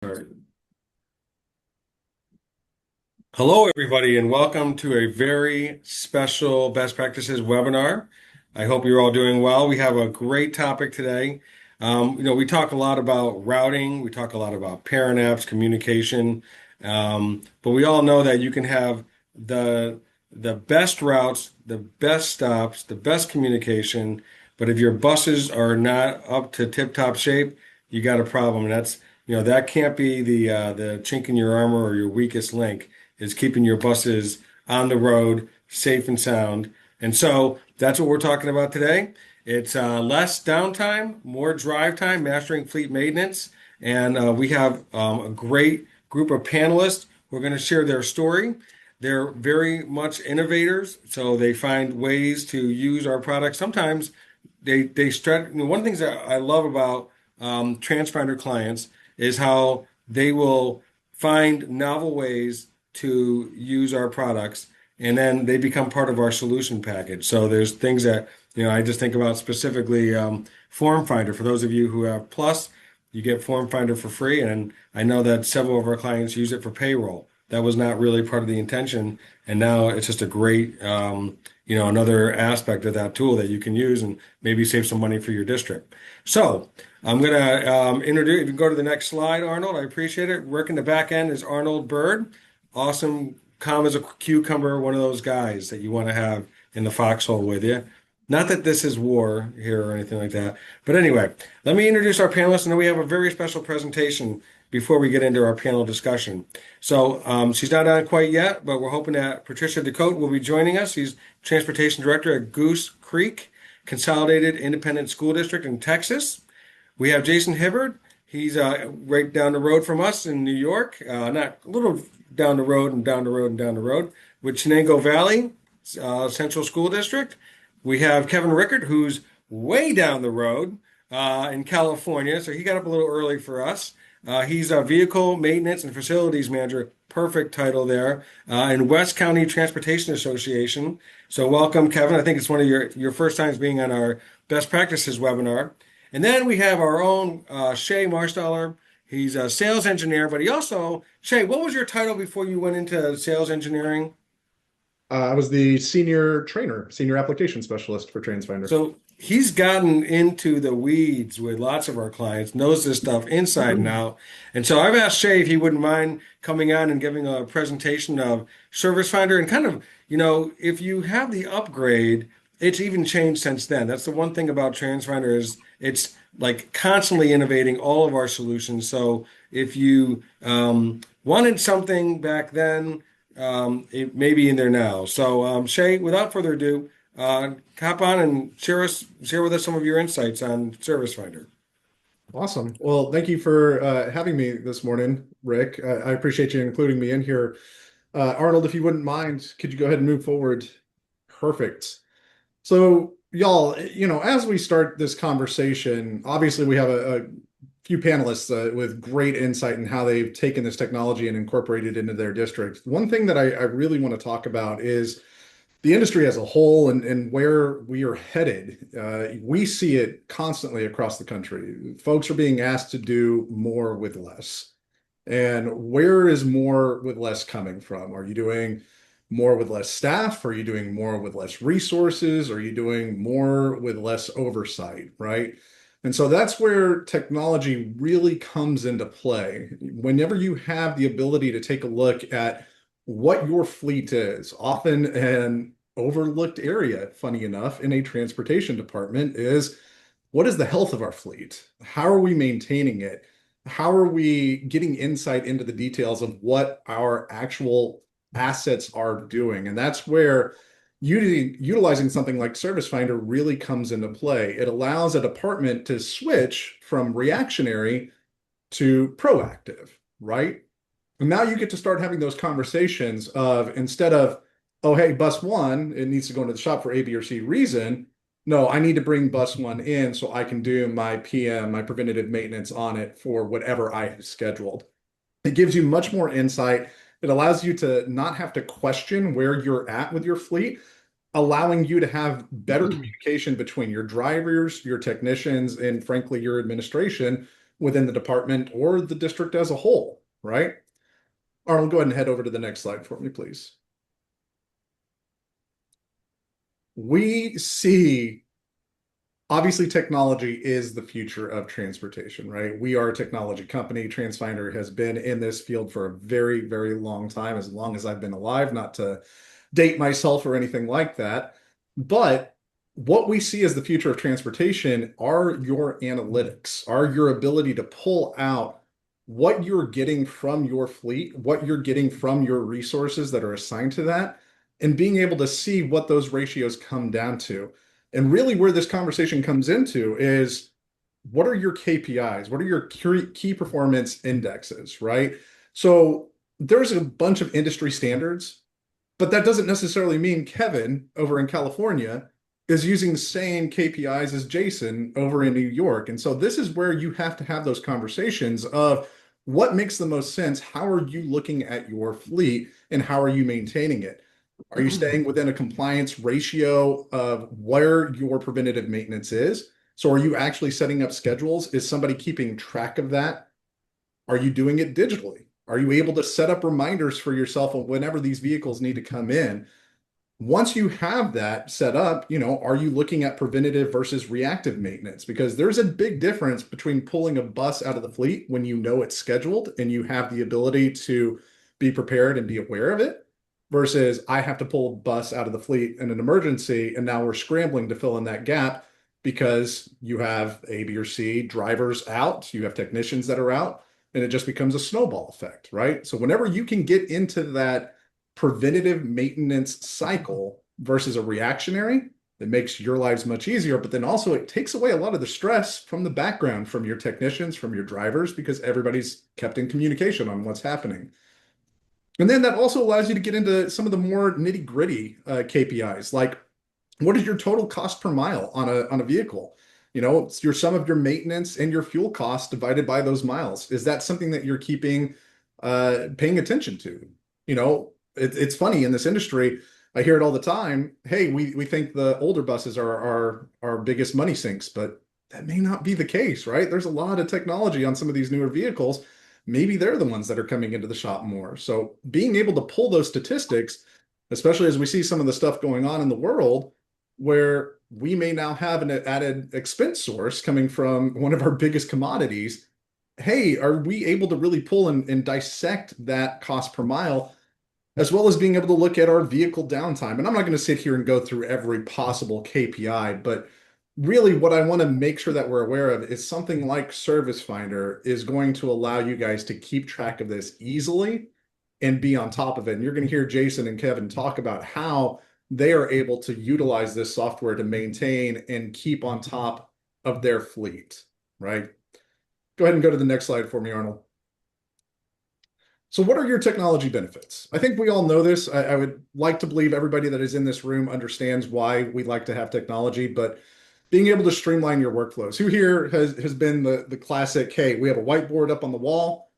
All right. Hello, everybody, and welcome to a very special best practices webinar. I hope you're all doing well. We have a great topic today. We talk a lot about routing, we talk a lot about parent apps, communication, but we all know that you can have the best routes, the best stops, the best communication, but if your buses are not up to tip-top shape, you got a problem. And that can't be the chink in your armor or your weakest link is keeping your buses on the road safe and sound. And so that's what we're talking about today. It's less downtime, more drive time, mastering fleet maintenance. And we have a great group of panelists who are going to share their story. They're very much innovators, so they find ways to use our products. Sometimes they stretch. One of the things that I love about Transfinder clients is how they will find novel ways to use our products, and then they become part of our solution package. So there's things that I just think about specifically Form Finder. For those of you who have Plus, you get Form Finder for free, and I know that several of our clients use it for payroll. That was not really part of the intention, and now it's just a great another aspect of that tool that you can use and maybe save some money for your district. So I'm going to introduce, if you can go to the next slide, Arnold, I appreciate it. Working the back end is Arnold Bird. Awesome, calm as a cucumber, one of those guys that you want to have in the foxhole with you. Not that this is war here or anything like that. But anyway, let me introduce our panelists, and then we have a very special presentation before we get into our panel discussion. So she's not on quite yet, but we're hoping that Patricia DeCote will be joining us. She's Transportation Director at Goose Creek Consolidated Independent School District in Texas. We have Jason Hibbard. He's right down the road from us in New York, not a little down the road and down the road and down the road, with Chenango Valley Central School District. We have Kevin Rickard, who's way down the road in California, so he got up a little early for us. He's a vehicle maintenance and facilities manager, perfect title there, in West County Transportation Association. So welcome, Kevin. I think it's one of your first times being on our best practices webinar. And then we have our own Shay Marsteller. He's a sales engineer, but he also, Shay, what was your title before you went into sales engineering? I was the senior trainer, senior application specialist for Transfinder. So he's gotten into the weeds with lots of our clients, knows this stuff inside and out. And so I've asked Shay if he wouldn't mind coming on and giving a presentation of Service Finder and kind of, if you have the upgrade, it's even changed since then. That's the one thing about Transfinder is it's like constantly innovating all of our solutions. So if you wanted something back then, it may be in there now. So Shay, without further ado, hop on and share with us some of your insights on Service Finder. Awesome. Well, thank you for having me this morning, Rick. I appreciate you including me in here. Arnold, if you wouldn't mind, could you go ahead and move forward? Perfect. So, y'all, as we start this conversation, obviously we have a few panelists with great insight in how they've taken this technology and incorporated it into their district. One thing that I really want to talk about is the industry as a whole and where we are headed. We see it constantly across the country. Folks are being asked to do more with less. And where is more with less coming from? Are you doing more with less staff? Are you doing more with less resources? Are you doing more with less oversight, right? And so that's where technology really comes into play. Whenever you have the ability to take a look at what your fleet is, often an overlooked area, funny enough, in a transportation department is what is the health of our fleet? How are we maintaining it? How are we getting insight into the details of what our actual assets are doing? And that's where utilizing something like Service Finder really comes into play. It allows a department to switch from reactionary to proactive, right? And now you get to start having those conversations of instead of, oh, hey, bus one, it needs to go into the shop for A, B, or C reason. No, I need to bring bus one in so I can do my PM, my preventative maintenance on it for whatever I have scheduled. It gives you much more insight. It allows you to not have to question where you're at with your fleet, allowing you to have better communication between your drivers, your technicians, and frankly, your administration within the department or the district as a whole, right? Arnold, go ahead and head over to the next slide for me, please. We see obviously technology is the future of transportation, right? We are a technology company. Transfinder has been in this field for a very, very long time, as long as I've been alive, not to date myself or anything like that. But what we see as the future of transportation are your analytics, are your ability to pull out what you're getting from your fleet, what you're getting from your resources that are assigned to that, and being able to see what those ratios come down to. And really, where this conversation comes into is what are your KPIs? What are your key performance indexes, right? So there's a bunch of industry standards, but that doesn't necessarily mean Kevin over in California is using the same KPIs as Jason over in New York. And so this is where you have to have those conversations of what makes the most sense. How are you looking at your fleet and how are you maintaining it? Are you staying within a compliance ratio of where your preventative maintenance is? So are you actually setting up schedules? Is somebody keeping track of that? Are you doing it digitally? Are you able to set up reminders for yourself of whenever these vehicles need to come in? Once you have that set up, are you looking at preventative versus reactive maintenance? Because there's a big difference between pulling a bus out of the fleet when you know it's scheduled and you have the ability to be prepared and be aware of it versus I have to pull a bus out of the fleet in an emergency and now we're scrambling to fill in that gap because you have A, B, or C drivers out, you have technicians that are out, and it just becomes a snowball effect, right? So whenever you can get into that preventative maintenance cycle versus a reactionary, it makes your lives much easier, but then also it takes away a lot of the stress from the background, from your technicians, from your drivers, because everybody's kept in communication on what's happening. And then that also allows you to get into some of the more nitty-gritty KPIs, like what is your total cost per mile on a vehicle? It's your sum of your maintenance and your fuel costs divided by those miles. Is that something that you're keeping paying attention to? It's funny in this industry. I hear it all the time. Hey, we think the older buses are our biggest money sinks, but that may not be the case, right? There's a lot of technology on some of these newer vehicles. Maybe they're the ones that are coming into the shop more. So being able to pull those statistics, especially as we see some of the stuff going on in the world, where we may now have an added expense source coming from one of our biggest commodities. Hey, are we able to really pull and dissect that cost per mile, as well as being able to look at our vehicle downtime? And I'm not going to sit here and go through every possible KPI, but really what I want to make sure that we're aware of is something like Service Finder is going to allow you guys to keep track of this easily and be on top of it. And you're going to hear Jason and Kevin talk about how they are able to utilize this software to maintain and keep on top of their fleet, right? Go ahead and go to the next slide for me, Arnold. So what are your technology benefits? I think we all know this. I would like to believe everybody that is in this room understands why we like to have technology, but being able to streamline your workflows. Who here has been the classic, hey, we have a whiteboard up on the wall.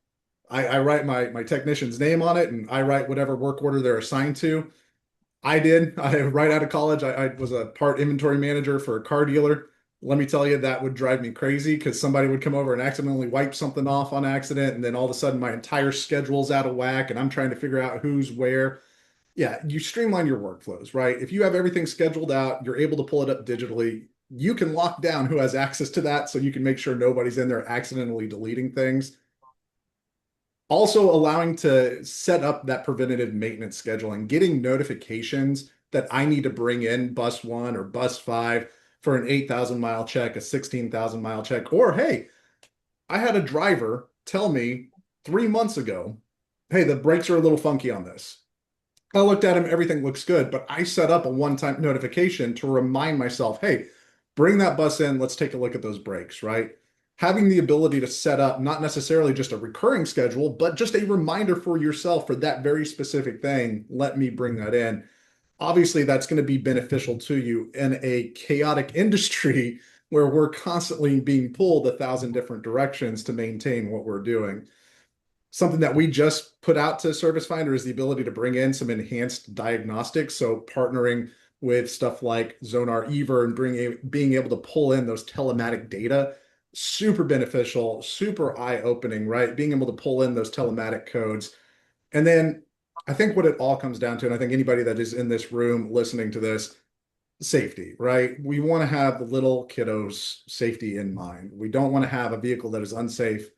I write my technician's name on it and I write whatever work order they're assigned to. I did. Right out of college, I was a part inventory manager for a car dealer. Let me tell you, that would drive me crazy because somebody would come over and accidentally wipe something off on accident, and then all of a sudden my entire schedule's out of whack, and I'm trying to figure out who's where. Yeah, you streamline your workflows, right? If you have everything scheduled out, you're able to pull it up digitally. You can lock down who has access to that, so you can make sure nobody's in there accidentally deleting things. Also allowing to set up that preventative maintenance scheduling, getting notifications that I need to bring in bus one or bus five for an 8,000 mile check, a 16,000 mile check, or hey, I had a driver tell me 3 months ago, hey, the brakes are a little funky on this. I looked at him, everything looks good, but I set up a one-time notification to remind myself, hey, bring that bus in, let's take a look at those brakes, right? Having the ability to set up not necessarily just a recurring schedule, but just a reminder for yourself for that very specific thing, let me bring that in. Obviously, that's going to be beneficial to you in a chaotic industry where we're constantly being pulled 1,000 different directions to maintain what we're doing. Something that we just put out to Service Finder is the ability to bring in some enhanced diagnostics. So partnering with stuff like Zonar Ever and being able to pull in those telematic data super beneficial, super eye-opening, right? Being able to pull in those telematic codes. And then I think what it all comes down to, and I think anybody that is in this room listening to this, safety, right? We want to have the little kiddos' safety in mind. We don't want to have a vehicle that is unsafe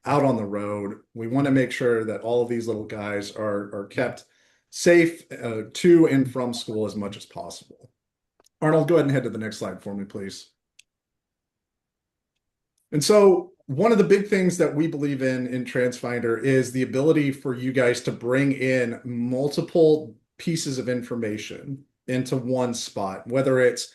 out on the road. We want to make sure that all of these little guys are kept safe to and from school as much as possible. Arnold, go ahead and head to the next slide for me, please. And so one of the big things that we believe in Transfinder is the ability for you guys to bring in multiple pieces of information into one spot, whether it's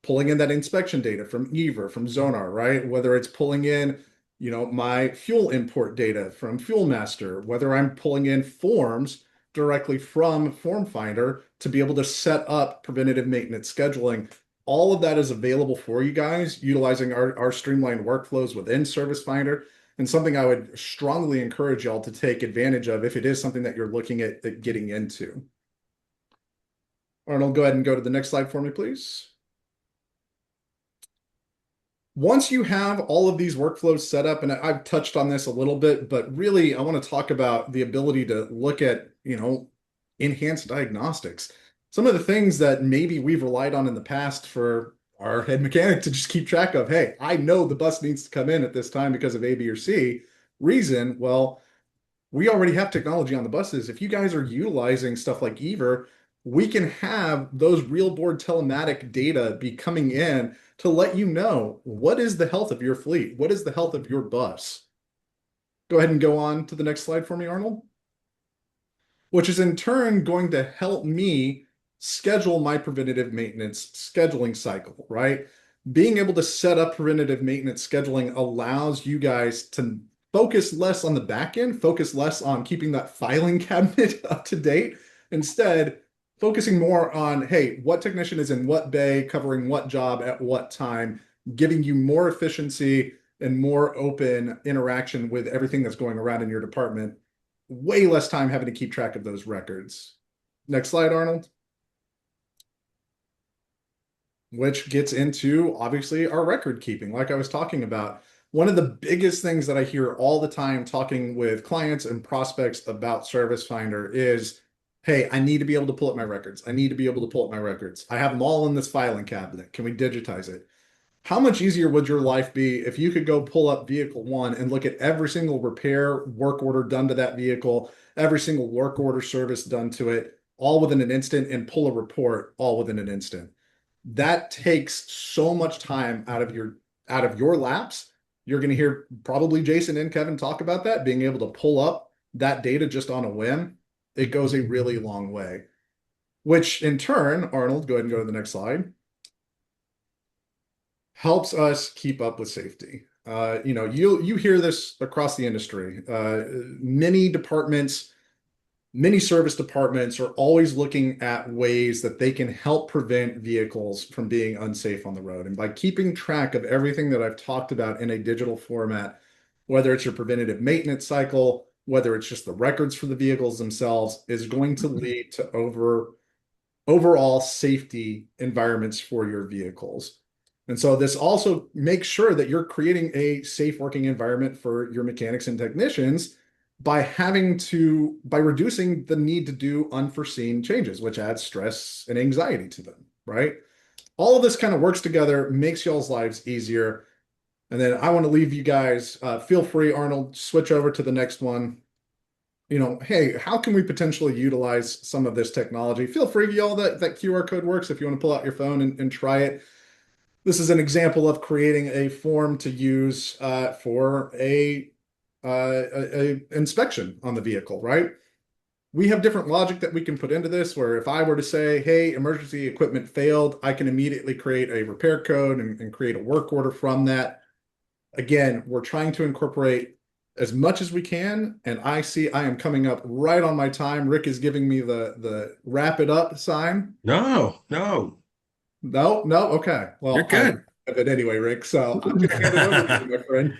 pulling in that inspection data from EVER, from Zonar, right? Whether it's pulling in, my fuel import data from Fuel Master, whether I'm pulling in forms directly from Form Finder to be able to set up preventative maintenance scheduling. All of that is available for you guys utilizing our streamlined workflows within Service Finder, and something I would strongly encourage y'all to take advantage of if it is something that you're looking at getting into. Arnold, go ahead and go to the next slide for me, please. Once you have all of these workflows set up, and I've touched on this a little bit, but really I want to talk about the ability to look at, enhanced diagnostics. Some of the things that maybe we've relied on in the past for our head mechanic to just keep track of. Hey, I know the bus needs to come in at this time because of A, B, or C reason. Well, we already have technology on the buses. If you guys are utilizing stuff like EVER, we can have those real board telematic data be coming in to let you know what is the health of your fleet, what is the health of your bus. Go ahead and go on to the next slide for me, Arnold. Which is in turn going to help me schedule my preventative maintenance scheduling cycle, right? Being able to set up preventative maintenance scheduling allows you guys to focus less on the back end, focus less on keeping that filing cabinet up to date. Instead, focusing more on, hey, what technician is in what bay, covering what job at what time, giving you more efficiency and more open interaction with everything that's going around in your department. Way less time having to keep track of those records. Next slide, Arnold. Which gets into obviously our record keeping, like I was talking about. One of the biggest things that I hear all the time talking with clients and prospects about Service Finder is, hey, I need to be able to pull up my records. I need to be able to pull up my records. I have them all in this filing cabinet. Can we digitize it? How much easier would your life be if you could go pull up vehicle one and look at every single repair work order done to that vehicle, every single work order service done to it, all within an instant, and pull a report all within an instant? That takes so much time out of your laps. You're going to hear probably Jason and Kevin talk about that, being able to pull up that data just on a whim. It goes a really long way, which in turn, Arnold, go ahead and go to the next slide, helps us keep up with safety. You hear this across the industry. Many departments, many service departments are always looking at ways that they can help prevent vehicles from being unsafe on the road. And by keeping track of everything that I've talked about in a digital format, whether it's your preventative maintenance cycle, whether it's just the records for the vehicles themselves, is going to lead to overall safety environments for your vehicles. And so this also makes sure that you're creating a safe working environment for your mechanics and technicians by reducing the need to do unforeseen changes, which adds stress and anxiety to them, right? All of this kind of works together, makes y'all's lives easier. And then I want to leave you guys, feel free, Arnold, switch over to the next one. Hey, how can we potentially utilize some of this technology? Feel free, y'all, that QR code works if you want to pull out your phone and try it. This is an example of creating a form to use for a inspection on the vehicle, right? We have different logic that we can put into this, where if I were to say, hey, emergency equipment failed, I can immediately create a repair code and create a work order from that. Again, we're trying to incorporate as much as we can, and I see I am coming up right on my time. Rick is giving me the wrap it up sign. No, no, No, no, okay. you're Well, I good. have it anyway, Rick. So I'm going to hand it over to you, my friend.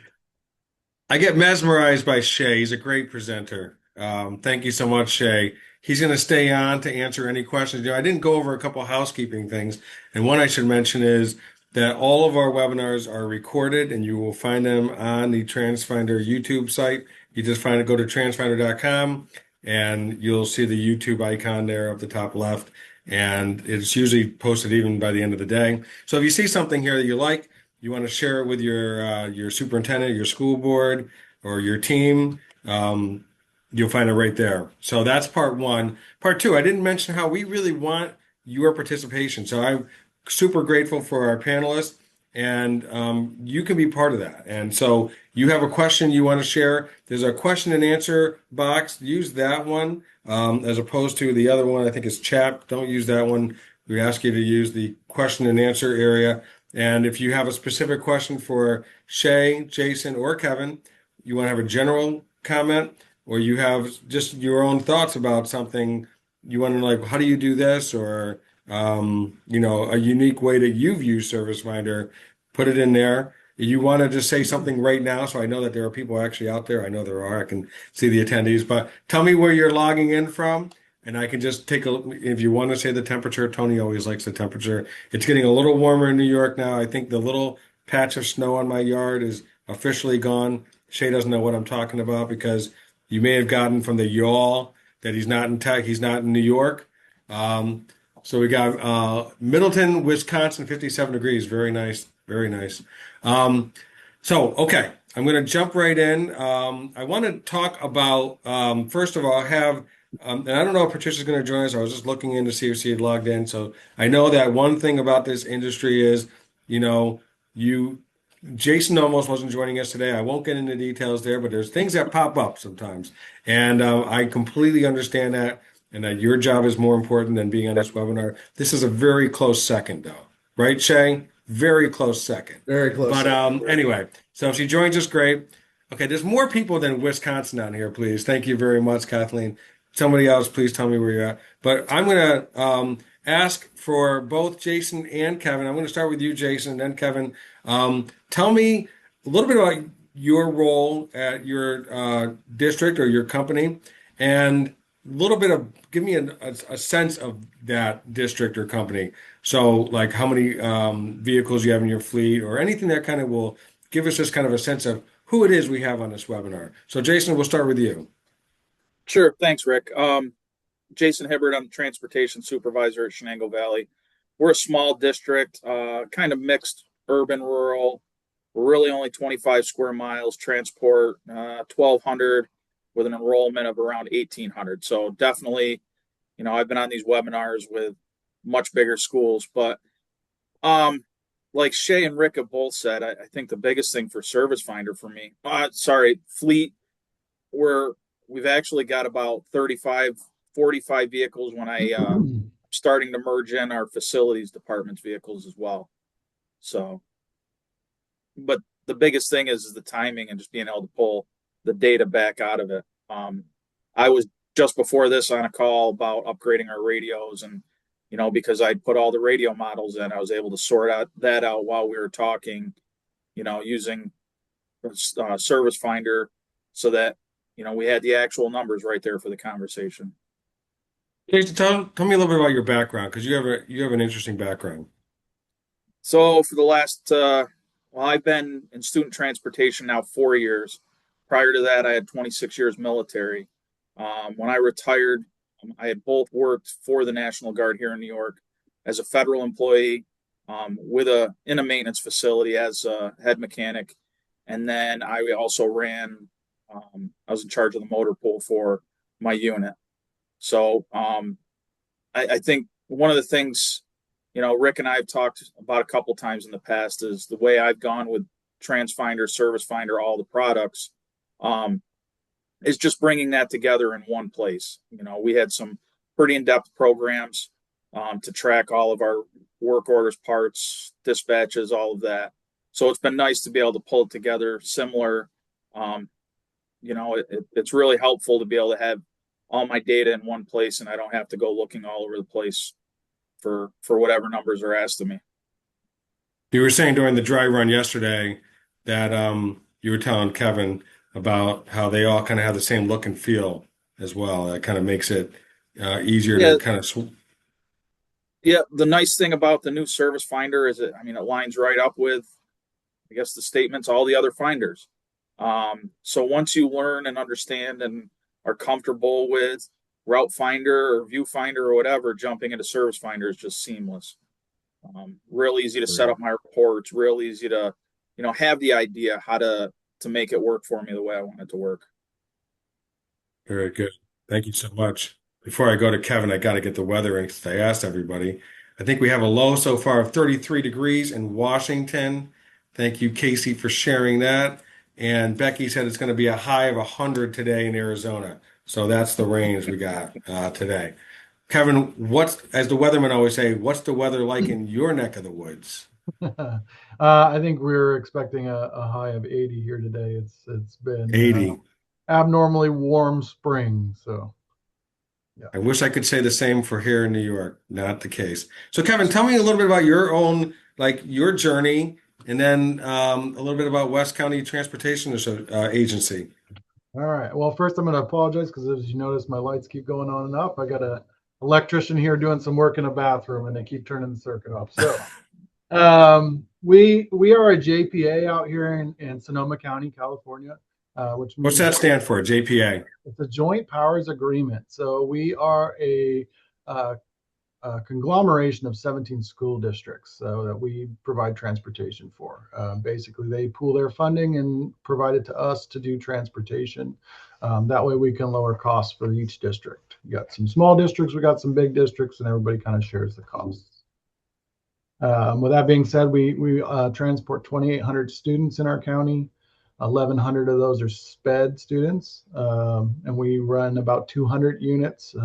I get mesmerized by Shay. He's a great presenter. Thank you so much, Shay. He's going to stay on to answer any questions. I didn't go over a couple housekeeping things, and one I should mention is that all of our webinars are recorded and you will find them on the Transfinder YouTube site. You just go to transfinder.com and you'll see the YouTube icon there up the top left. And it's usually posted even by the end of the day. So if you see something here that you like, you want to share it with your superintendent, your school board, or your team, you'll find it right there. So that's part one. Part two, I didn't mention how we really want your participation. So I'm super grateful for our panelists, and you can be part of that. And so you have a question you want to share. There's a question and answer box. Use that one as opposed to the other one. I think is chat. Don't use that one. We ask you to use the question and answer area. And if you have a specific question for Shay, Jason, or Kevin, you want to have a general comment, or you have just your own thoughts about something, you want to like, how do you do this? Or, a unique way that you've used Service Finder, put it in there. You want to just say something right now, so I know that there are people actually out there. I know there are. I can see the attendees, but tell me where you're logging in from, and I can just take a look. If you want to say the temperature, Tony always likes the temperature. It's getting a little warmer in New York now. I think the little patch of snow on my yard is officially gone. Shay doesn't know what I'm talking about because you may have gotten from the yawl that he's not in tech, he's not in New York. So we got Middleton, Wisconsin, 57 degrees. Very nice, very nice. Okay, I'm going to jump right in. I want to talk about, first of all, and I don't know if Patricia's going to join us. I was just looking in to see if she had logged in. So I know that one thing about this industry is, you know, you Jason almost wasn't joining us today. I won't get into details there, but there's things that pop up sometimes. And I completely understand that, and that your job is more important than being on this webinar. This is a very close second, though. Right, Shay? Very close second. Very close. But anyway, so if she joins us, great. Okay, there's more people than Wisconsin on here, please. Thank you very much, Kathleen. Somebody else, please tell me where you're at. But I'm going to ask for both Jason and Kevin. I'm going to start with you, Jason, and then Kevin. Tell me a little bit about your role at your district or your company, and a little bit of give me a sense of that district or company. So, like how many vehicles you have in your fleet, or anything that kind of will give us this kind of a sense of who it is we have on this webinar. So, Jason, we'll start with you. Sure. Thanks, Rick. Jason Hibbert, I'm the transportation supervisor at Shenango Valley. We're a small district, kind of mixed urban, rural. We're really only 25 square miles, transport 1,200 with an enrollment of around 1,800. So definitely, I've been on these webinars with much bigger schools. But like Shay and Rick have both said, I think the biggest thing for Service Finder for me, fleet, we've actually got about 35, 45 vehicles when starting to merge in our facilities department's vehicles as well. So, but the biggest thing is the timing and just being able to pull the data back out of it. I was just before this on a call about upgrading our radios, and because I'd put all the radio models in, I was able to sort that out while we were talking, using Service Finder, so that we had the actual numbers right there for the conversation. Jason, tell me a little bit about your background, because you have an interesting background. So for the last, I've been in student transportation now 4 years. Prior to that, I had 26 years military. When I retired, I had both worked for the National Guard here in New York as a federal employee, in a maintenance facility as a head mechanic, and then I also ran. I was in charge of the motor pool for my unit. So I think one of the things, Rick and I have talked about a couple times in the past is the way I've gone with Transfinder, Service Finder, all the products, is just bringing that together in one place. We had some pretty in-depth programs to track all of our work orders, parts, dispatches, all of that. So it's been nice to be able to pull it together similar. It's really helpful to be able to have all my data in one place, and I don't have to go looking all over the place for whatever numbers are asked of me. You were saying during the dry run yesterday that you were telling Kevin about how they all kind of have the same look and feel as well. That kind of makes it easier to kind of. Yeah, the nice thing about the new service finder is it lines right up with, I guess, the statements, all the other finders. So once you learn and understand and are comfortable with route finder or view finder or whatever, jumping into service finder is just seamless. Real easy to set Great. up my reports, real easy to, have the idea how to make it work for me the way I want it to work. Very good. Thank you so much. Before I go to Kevin, I got to get the weather in because I asked everybody. I think we have a low so far of 33 degrees in Washington. Thank you, Casey, for sharing that. And Becky said it's going to be a high of 100 today in Arizona. So that's the range we got today. Kevin, as the weathermen always say, what's the weather like in your neck of the woods? I think we're expecting a high of 80 here today. It's been 80. abnormally warm spring, so yeah. I wish I could say the same for here in New York. Not the case. So, Kevin, tell me a little bit about your own, like your journey, and then a little bit about West County Transportation Agency. All right. Well, first I'm going to apologize because as you notice, my lights keep going on and off. I got a electrician here doing some work in a bathroom, and they keep turning the circuit off. So, we are a JPA out here in Sonoma County, California, which What's means that stand for? JPA. it's a joint powers agreement. So we are uh, a conglomeration of 17 school districts that we provide transportation for. Basically, they pool their funding and provide it to us to do transportation. That way we can lower costs for each district. We got some small districts, we got some big districts, and everybody kind of shares the costs. With that being said, we transport 2,800 students in our county. 1,100 of those are SPED students, and we run about 200 units,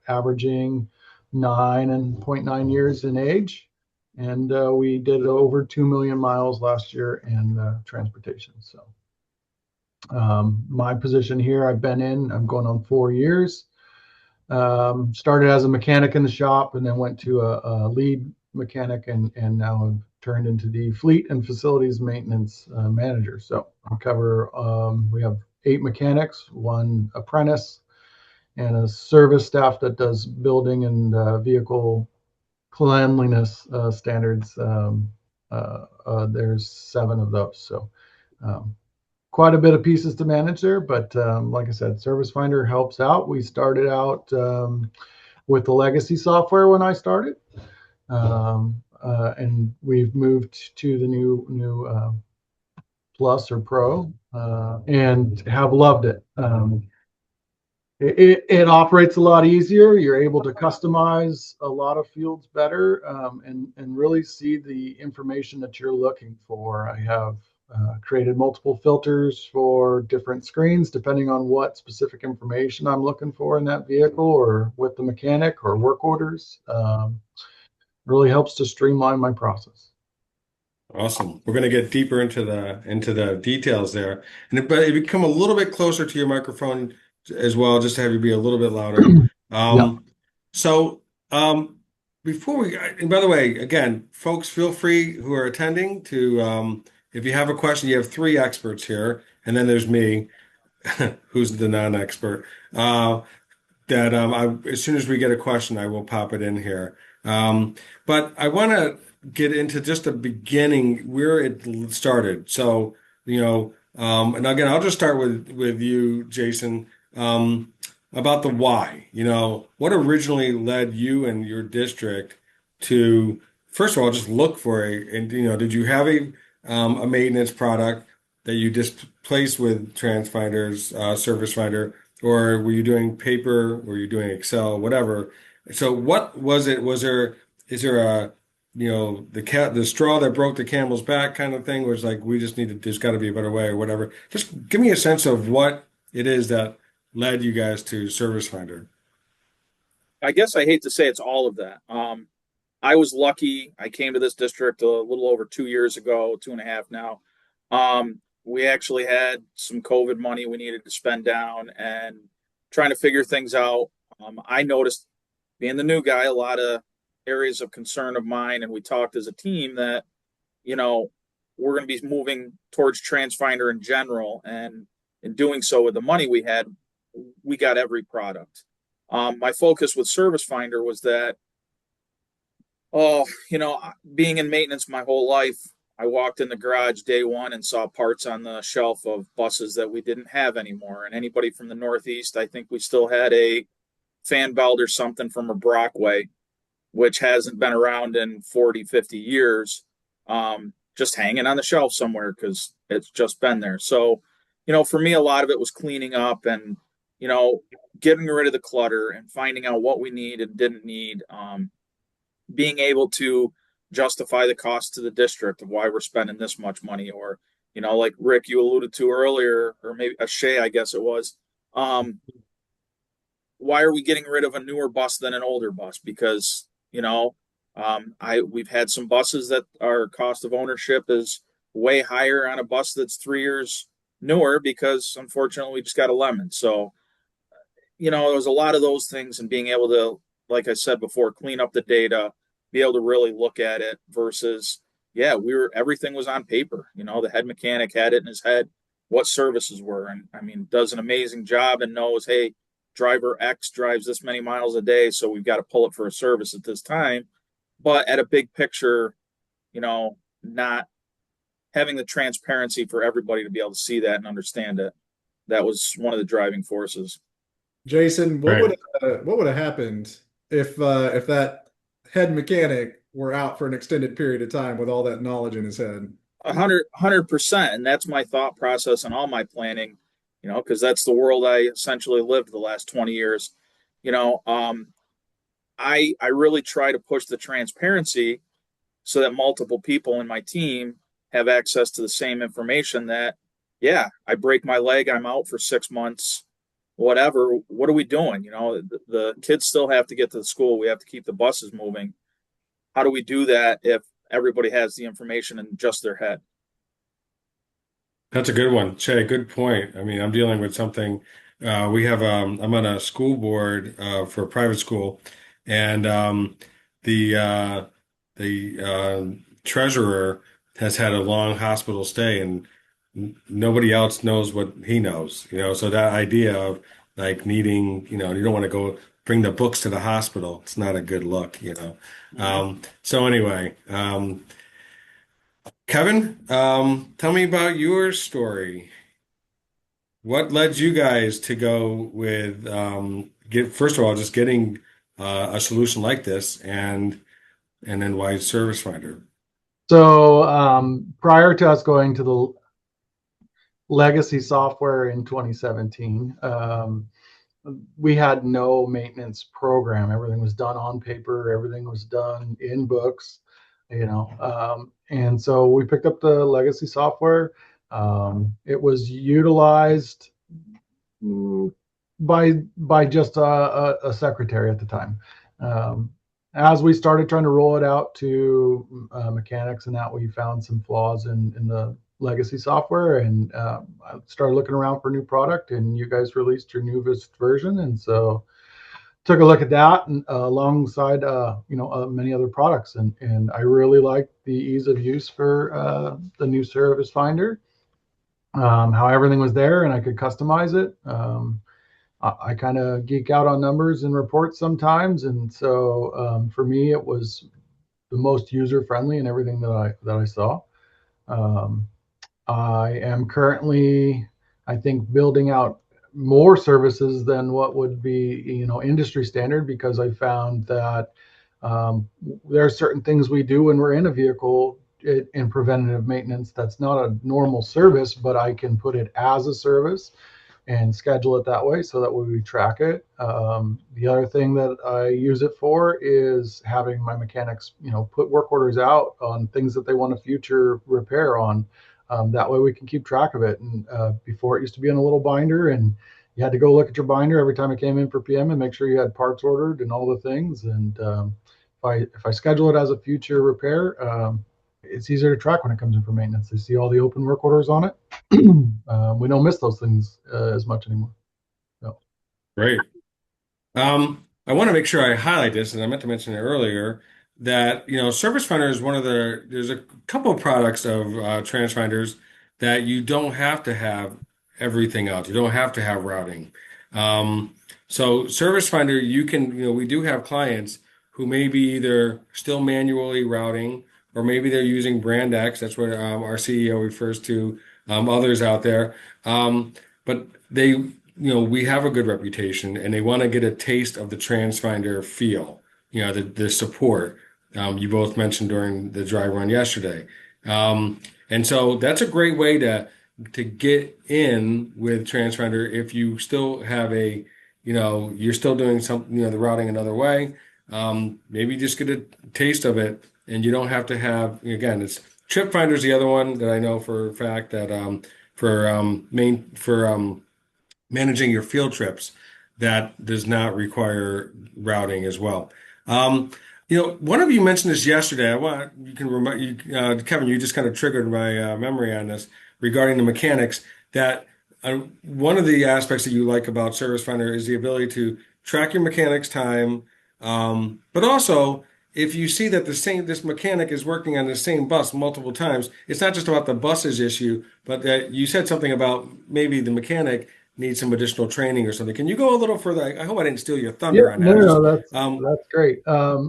averaging 9.9 years in age. And we did over 2 million miles last year in transportation. So my position here, I'm going on 4 years. Started as a mechanic in the shop and then went to a lead mechanic and now I've turned into the fleet and facilities maintenance manager. So I cover, we have 8 mechanics, 1 apprentice, and a service staff that does building and vehicle cleanliness standards. There's 7 of those. So um, quite a bit of pieces to manage there, but like I said, Service Finder helps out. We started out with the legacy software when I started, and we've moved to the new Plus or Pro, and have loved it. It operates a lot easier. You're able to customize a lot of fields better, and really see the information that you're looking for. I have created multiple filters for different screens depending on what specific information I'm looking for in that vehicle or with the mechanic or work orders. Really helps to streamline my process. Awesome. We're going to get deeper into the details there, but if you come a little bit closer to your microphone as well, just to have you be a little bit louder. Yeah. So before we, and by the way, again, folks, feel free who are attending to, if you have a question, you have 3 experts here, and then there's me, who's the non-expert. That as soon as we get a question, I will pop it in here. But I want to get into just the beginning where it started. So, and again, I'll just start with you, Jason, about the why. What originally led you and your district to, first of all, just look for and did you have a maintenance product that you displaced with Transfinder's Service Finder? Or were you doing paper? Were you doing Excel? Whatever. So what was it? Is there a, the straw that broke the camel's back kind of thing? Was like, there's got to be a better way or whatever. Just give me a sense of what it is that led you guys to Service Finder. I guess I hate to say it's all of that. I was lucky. I came to this district a little over 2 years ago, 2.5 now. We actually had some COVID money we needed to spend down and trying to figure things out. I noticed, being the new guy, a lot of areas of concern of mine, and we talked as a team that, we're going to be moving towards Transfinder in general, and in doing so with the money we had, we got every product. My focus with Service Finder was that Oh, being in maintenance my whole life, I walked in the garage day one and saw parts on the shelf of buses that we didn't have anymore. And anybody from the Northeast, I think we still had a fan belt or something from a Brockway, which hasn't been around in 40, 50 years, just hanging on the shelf somewhere because it's just been there. So, for me, a lot of it was cleaning up and, you know, getting rid of the clutter and finding out what we need and didn't need. Being able to justify the cost to the district of why we're spending this much money, or like Rick, you alluded to earlier, or maybe a Shay, I guess it was. um, why are we getting rid of a newer bus than an older bus? Because I we've had some buses that our cost of ownership is way higher on a bus that's 3 years newer because unfortunately we just got a lemon. So there was a lot of those things, and being able to, like I said before, clean up the data, be able to really look at it versus, yeah, everything was on paper. The head mechanic had it in his head what services were, and I mean, does an amazing job and knows, hey, driver X drives this many miles a day, so we've got to pull it for a service at this time. But at a big picture, not having the transparency for everybody to be able to see that and understand it, that was one of the driving forces. Jason, Right. what would have happened if that head mechanic were out for an extended period of time with all that knowledge in his head? 100%, and that's my thought process and all my planning, because that's the world I essentially lived the last 20 years. you know um I really try to push the transparency so that multiple people in my team have access to the same information. That, yeah, I break my leg, I'm out for 6 months, whatever, what are we doing? The kids still have to get to the school, we have to keep the buses moving. How do we do that if everybody has the information in just their head? That's a good one, Shay. Good point. I mean, I'm dealing with something. I'm on a school board for a private school, and the uh, the treasurer has had a long hospital stay, and nobody else knows what he knows. So that idea of like needing, you don't want to go bring the books to the hospital. It's not a good look. So anyway. Kevin, tell me about your story. What led you guys to go with get first of all just getting a solution like this, and then why Service Finder? So prior to us going to the legacy software in 2017, we had no maintenance program. Everything was done on paper. Everything was done in books, and so we picked up the legacy software. It was utilized by just a secretary at the time. Um, as we started trying to roll it out to mechanics and that, we found some flaws in the legacy software, and I started looking around for a new product, and you guys released your newest version, and so took a look at that, and alongside many other products, and I really liked the ease of use for the new Service Finder, how everything was there and I could customize it. I kind of geek out on numbers and reports sometimes, and so for me, it was the most user friendly in everything that I saw. Um, I am currently, I think, building out more services than what would be, industry standard, because I found that there are certain things we do when we're in a vehicle in preventative maintenance that's not a normal service, but I can put it as a service and schedule it that way, so that way we track it. The other thing that I use it for is having my mechanics, put work orders out on things that they want a future repair on. That way we can keep track of it. And before, it used to be in a little binder, and you had to go look at your binder every time it came in for PM and make sure you had parts ordered and all the things. And if I schedule it as a future repair, it's easier to track when it comes in for maintenance. They see all the open work orders on it. We don't miss those things as much anymore. No. Great. I want to make sure I highlight this, and I meant to mention it earlier, that Service Finder is there's a couple of products of Transfinders that you don't have to have everything else. You don't have to have routing. So Service Finder, you can, we do have clients who may be either still manually routing, or maybe they're using brand X. That's what our CEO refers to others out there. But we have a good reputation, and they want to get a taste of the Transfinder feel, the support you both mentioned during the dry run yesterday. And so that's a great way to get in with Transfinder if you still have you're still doing some, the routing another way. Maybe just get a taste of it, and you don't have to have, again, it's TripFinder's the other one that I know for a fact that for managing your field trips, that does not require routing as well. One of you mentioned this yesterday. I want you can remind you, Kevin. You just kind of triggered my memory on this regarding the mechanics. That one of the aspects that you like about Service Finder is the ability to track your mechanics time, but also if you see that this mechanic is working on the same bus multiple times, it's not just about the bus's issue, but that you said something about maybe the mechanic needs some additional training or something. Can you go a little further? I hope I didn't steal your Yeah, thunder on no, that. no, Um, that's great.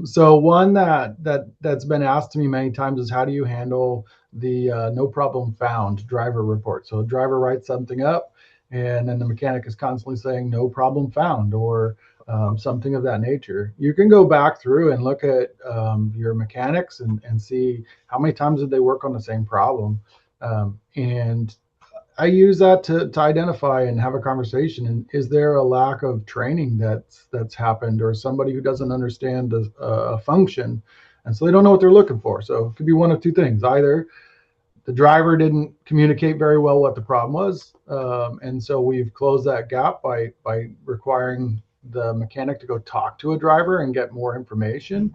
So one that's been asked to me many times is how do you handle the no problem found driver report? So a driver writes something up, and then the mechanic is constantly saying no problem found or something of that nature. You can go back through and look at your mechanics and see how many times did they work on the same problem, and I use that to identify and have a conversation. And is there a lack of training that's happened, or somebody who doesn't understand a function, and so they don't know what they're looking for? So it could be one of two things: either the driver didn't communicate very well what the problem was, and so we've closed that gap by requiring the mechanic to go talk to a driver and get more information,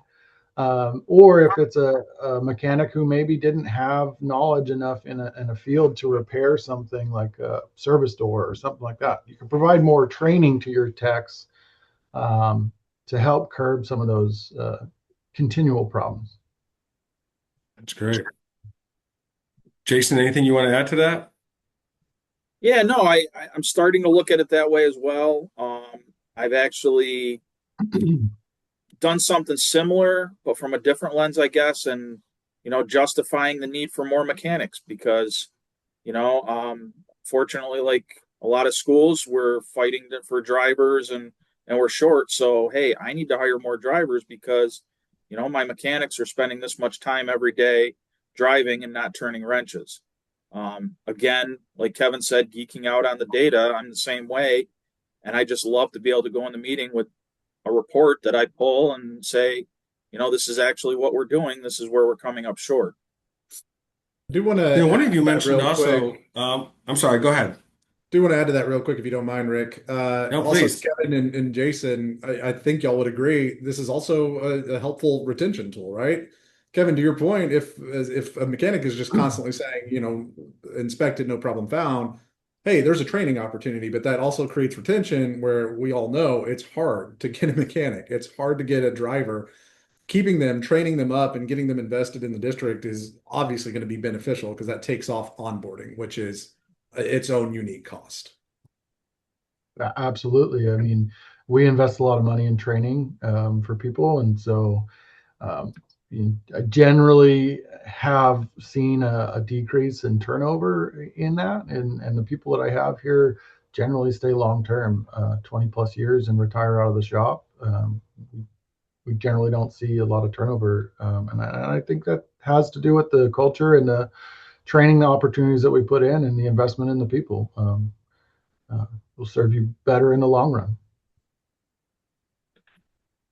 or if it's a mechanic who maybe didn't have knowledge enough in a field to repair something like a service door or something like that. You can provide more training to your techs to help curb some of those continual problems. that's great. Jason, anything you want to add to that? Yeah, no, I'm starting to look at it that way as well. I've actually done something similar, but from a different lens, I guess, and justifying the need for more mechanics because, fortunately, like a lot of schools, we're fighting for drivers and we're short. So hey, I need to hire more drivers because, my mechanics are spending this much time every day driving and not turning wrenches. Again, like Kevin said, geeking out on the data, I'm the same way, and I just love to be able to go in the meeting with a report that I pull and say, this is actually what we're doing. This is where we're coming up short. I do want to One of add you to that mentioned real also, quick. I'm sorry, go ahead. Do want to add to that real quick if you don't mind, Rick. No, Also, please. Kevin and Jason, I think y'all would agree this is also a helpful retention tool, right? Kevin, to your point, if a mechanic is just constantly saying, inspected, no problem found, hey, there's a training opportunity, but that also creates retention where we all know it's hard to get a mechanic. It's hard to get a driver. Keeping them, training them up, and getting them invested in the district is obviously going to be beneficial because that takes off onboarding, which is its own unique cost. Absolutely. I mean, we invest a lot of money in training for people, and so um, I generally have seen a decrease in turnover in that, and the people that I have here generally stay long term, 20 plus years, and retire out of the shop. We generally don't see a lot of turnover, and I think that has to do with the culture and the training, the opportunities that we put in, and the investment in the people. Uh, will serve you better in the long run.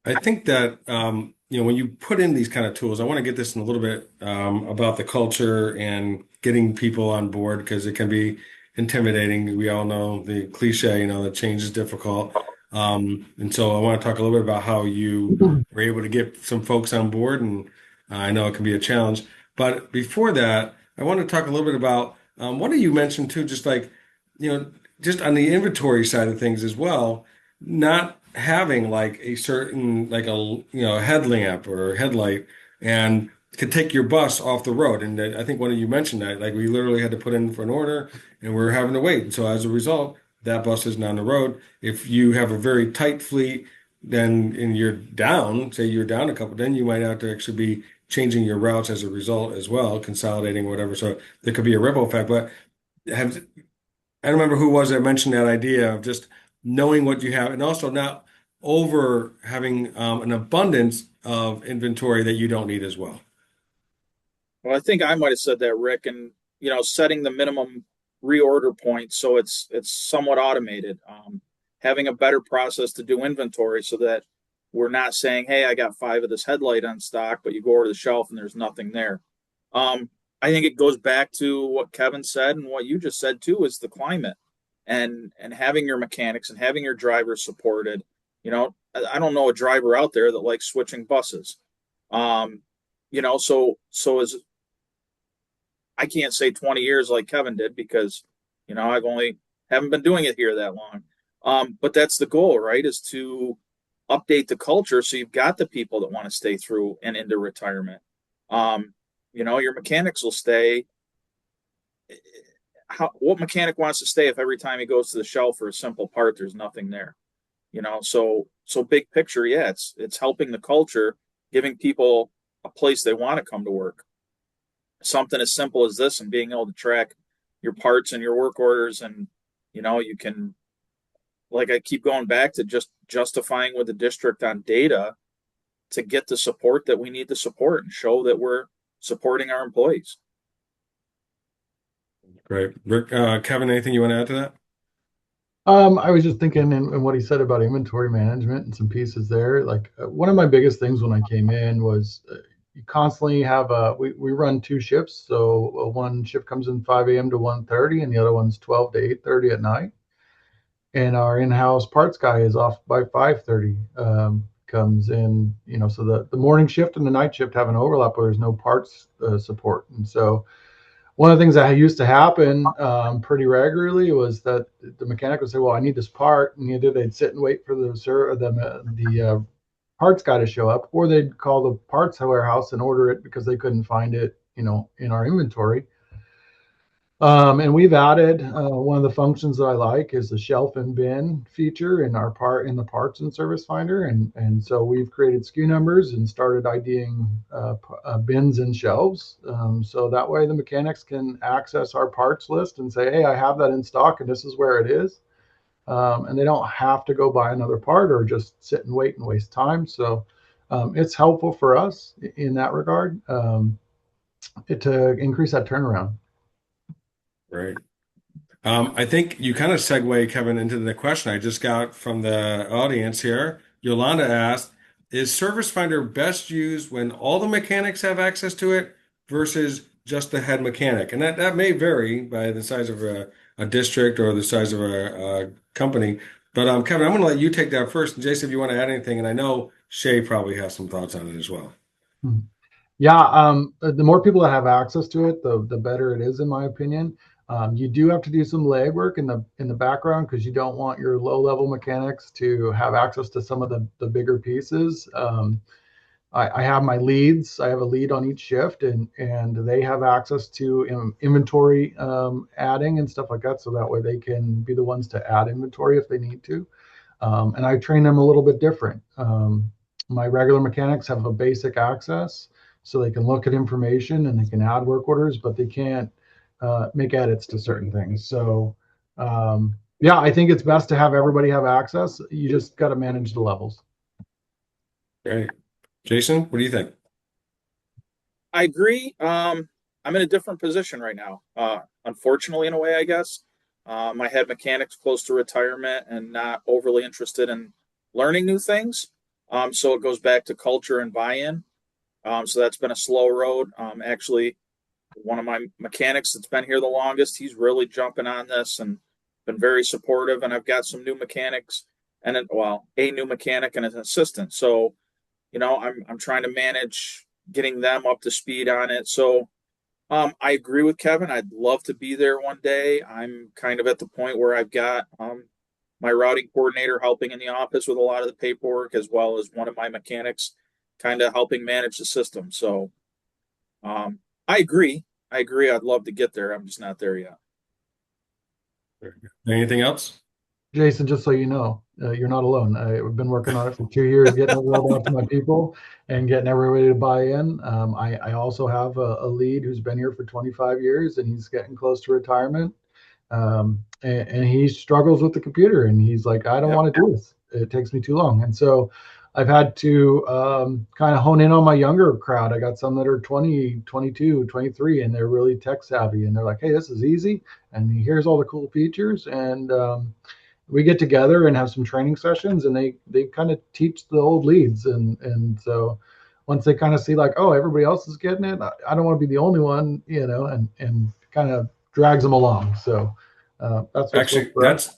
I think that when you put in these kind of tools, I want to get this in a little bit about the culture and getting people on board because it can be intimidating. We all know the cliche, that change is difficult. And so I want to talk a little bit about how you were able to get some folks on board, and I know it can be a challenge. But before that, I want to talk a little bit about one of you mentioned too, just like, just on the inventory side of things as well, not having like a certain like a headlamp or a headlight and could take your bus off the road. And I think one of you mentioned that like we literally had to put in for an order and we're having to wait. And so as a result, that bus isn't on the road. If you have a very tight fleet, then and you're down, say you're down a couple, then you might have to actually be changing your routes as a result as well, consolidating whatever. So there could be a ripple effect. But have I don't remember who it was that mentioned that idea of just knowing what you have and also not over having an abundance of inventory that you don't need as well. Well, I think I might have said that, Rick, and setting the minimum reorder point so it's somewhat automated. Having a better process to do inventory so that we're not saying, "Hey, I got 5 of this headlight on stock," but you go over to the shelf and there's nothing there. I think it goes back to what Kevin said and what you just said too, is the climate and having your mechanics and having your drivers supported. I don't know a driver out there that likes switching buses. So as I can't say 20 years like Kevin did because, I've only haven't been doing it here that long. But that's the goal, right? Is to update the culture so you've got the people that want to stay through and into retirement. Your mechanics will stay. What mechanic wants to stay if every time he goes to the shelf for a simple part, there's nothing there? So big picture, yeah, it's helping the culture, giving people a place they want to come to work. Something as simple as this and being able to track your parts and your work orders and you can, like, I keep going back to just justifying with the district on data to get the support that we need to support and show that we're supporting our employees. Great. Rick, Kevin, anything you want to add to that? I was just thinking and what he said about inventory management and some pieces there. Like one of my biggest things when I came in was you constantly have we run 2 shifts. So one shift comes in 5 a.m. to 1:30 and the other one's 12 to 8:30 at night. And our in-house parts guy is off by 5:30. Comes in, so the morning shift and the night shift have an overlap where there's no parts support. And so one of the things that used to happen pretty regularly was that the mechanic would say, "Well, I need this part," and either they'd sit and wait for the parts guy to show up, or they'd call the parts warehouse and order it because they couldn't find it, in our inventory. And we've added one of the functions that I like is the shelf and bin feature in the parts and service finder, and so we've created SKU numbers and started IDing bins and shelves, so that way the mechanics can access our parts list and say, "Hey, I have that in stock, and this is where it is," and they don't have to go buy another part or just sit and wait and waste time. So it's helpful for us in that regard, to increase that turnaround. Right. I think you kind of segue, Kevin, into the question I just got from the audience here. Yolanda asked, is Service Finder best used when all the mechanics have access to it versus just the head mechanic? And that may vary by the size of a district or the size of a company. But Kevin, I'm going to let you take that first. And Jason, if you want to add anything, and I know Shay probably has some thoughts on it as well. Yeah, the more people that have access to it, the better it is, in my opinion. You do have to do some legwork in the background because you don't want your low level mechanics to have access to some of the bigger pieces. I have my leads. I have a lead on each shift, and they have access to inventory adding and stuff like that. So that way they can be the ones to add inventory if they need to. And I train them a little bit different. My regular mechanics have a basic access, so they can look at information and they can add work orders, but they can't make edits to certain things. So yeah, I think it's best to have everybody have access. You just got to manage the levels. Great. Jason, what do you think? I agree. I'm in a different position right now. Unfortunately, in a way, I guess. I had mechanics close to retirement and not overly interested in learning new things. So it goes back to culture and buy-in. So that's been a slow road. Actually, one of my mechanics that's been here the longest, he's really jumping on this and been very supportive. And I've got some new mechanics and a new mechanic and an assistant. So, I'm trying to manage getting them up to speed on it. So I agree with Kevin. I'd love to be there one day. I'm kind of at the point where I've got my routing coordinator helping in the office with a lot of the paperwork, as well as one of my mechanics kind of helping manage the system. So I agree. I'd love to get there. I'm just not there yet. Anything else? Jason, just so you know, you're not alone. I've been working on it for 2 years, getting it rolled out to my people and getting everybody to buy in. I also have a lead who's been here for 25 years, and he's getting close to retirement. And he struggles with the computer, and he's like, I don't Yep. want to do this. It takes me too long. And so I've had to kind of hone in on my younger crowd. I got some that are 20, 22, 23, and they're really tech savvy. And they're like, hey, this is easy. And here's all the cool features. And we get together and have some training sessions, and they kind of teach the old leads. And so once they kind of see like, oh, everybody else is getting it, I don't want to be the only one, and kind of drags them along. So that's what's worked Actually, for us.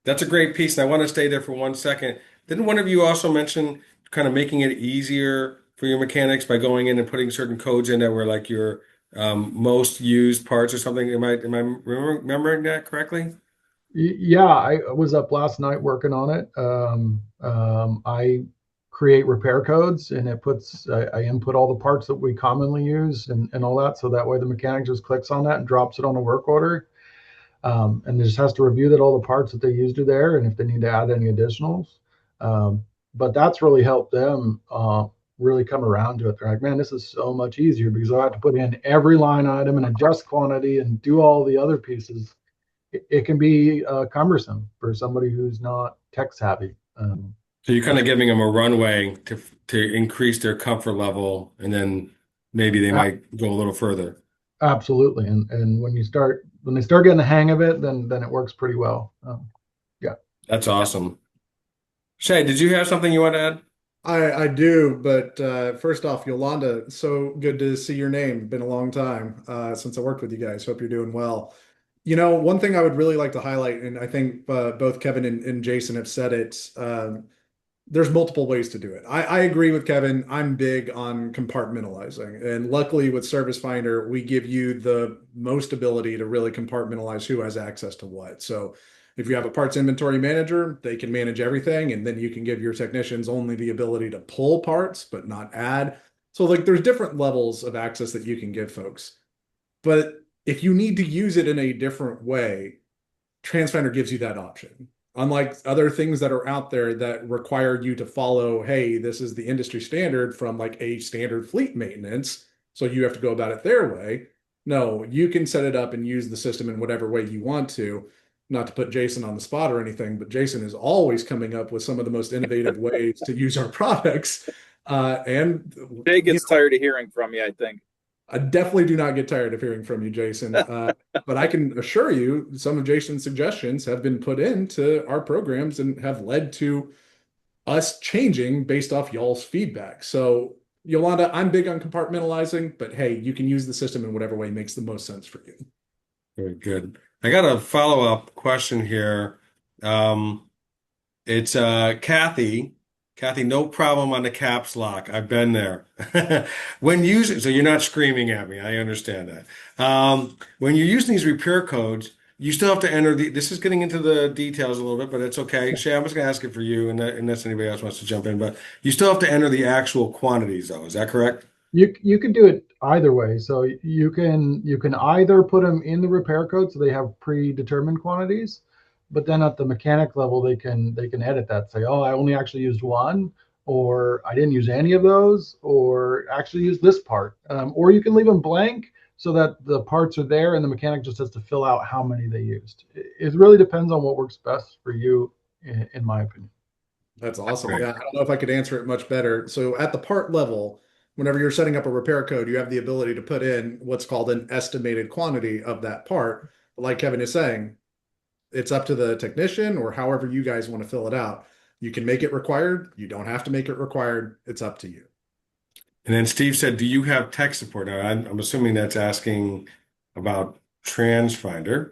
that's a great piece, and I want to stay there for 1 second. Didn't one of you also mention kind of making it easier for your mechanics by going in and putting certain codes in that were like your most used parts or something? Am I remembering that correctly? Yeah, I was up last night working on it. I create repair codes, and I input all the parts that we commonly use and all that. So that way the mechanic just clicks on that and drops it on a work order. And just has to review that all the parts that they used are there, and if they need to add any additionals. But that's really helped them really come around to it. They're like, man, this is so much easier because I have to put in every line item and adjust quantity and do all the other pieces. It can be cumbersome for somebody who's not tech savvy. So you're kind of giving them a runway to increase their comfort level, and then maybe they might go a little further. Absolutely, and when they start getting the hang of it, then it works pretty well. Yeah. That's awesome. Shay, did you have something you want to add? I do, but first off, Yolanda, so good to see your name. Been a long time since I worked with you guys. Hope you're doing well. One thing I would really like to highlight, and I think both Kevin and Jason have said it, there's multiple ways to do it. I agree with Kevin. I'm big on compartmentalizing. And luckily with Service Finder, we give you the most ability to really compartmentalize who has access to what. So if you have a parts inventory manager, they can manage everything, and then you can give your technicians only the ability to pull parts, but not add. So like there's different levels of access that you can give folks. But if you need to use it in a different way, Transfinder gives you that option. Unlike other things that are out there that require you to follow, hey, this is the industry standard from like a standard fleet maintenance, so you have to go about it their way. No, you can set it up and use the system in whatever way you want to. Not to put Jason on the spot or anything, but Jason is always coming up with some of the most innovative ways to use our products. And Jay gets tired of hearing from you, I think. I definitely do not get tired of hearing from you, Jason. But I can assure you, some of Jason's suggestions have been put into our programs and have led to us changing based off y'all's feedback. So, Yolanda, I'm big on compartmentalizing, but hey, you can use the system in whatever way makes the most sense for you. Very good. I got a follow-up question here. Um, it's Kathy. Kathy, no problem on the caps lock. I've been there. When using, so you're not screaming at me. I understand that. When you're using these repair codes, you still have to enter this is getting into the details a little bit, but it's okay. Shay, I'm just gonna ask it for you, and unless anybody else wants to jump in, but you still have to enter the actual quantities, though. Is that correct? You can do it either way. So you can either put them in the repair code so they have predetermined quantities, but then at the mechanic level they can edit that. Say, oh, I only actually used one, or I didn't use any of those, or actually use this part. Or you can leave them blank so that the parts are there and the mechanic just has to fill out how many they used. It really depends on what works best for you, in my opinion. That's awesome. Great. Yeah, I don't know if I could answer it much better. So at the part level, whenever you're setting up a repair code, you have the ability to put in what's called an estimated quantity of that part. But like Kevin is saying, it's up to the technician or however you guys want to fill it out. You can make it required. You don't have to make it required. It's up to you. And then Steve said, "Do you have tech support?" Now, I'm assuming that's asking about Transfinder. I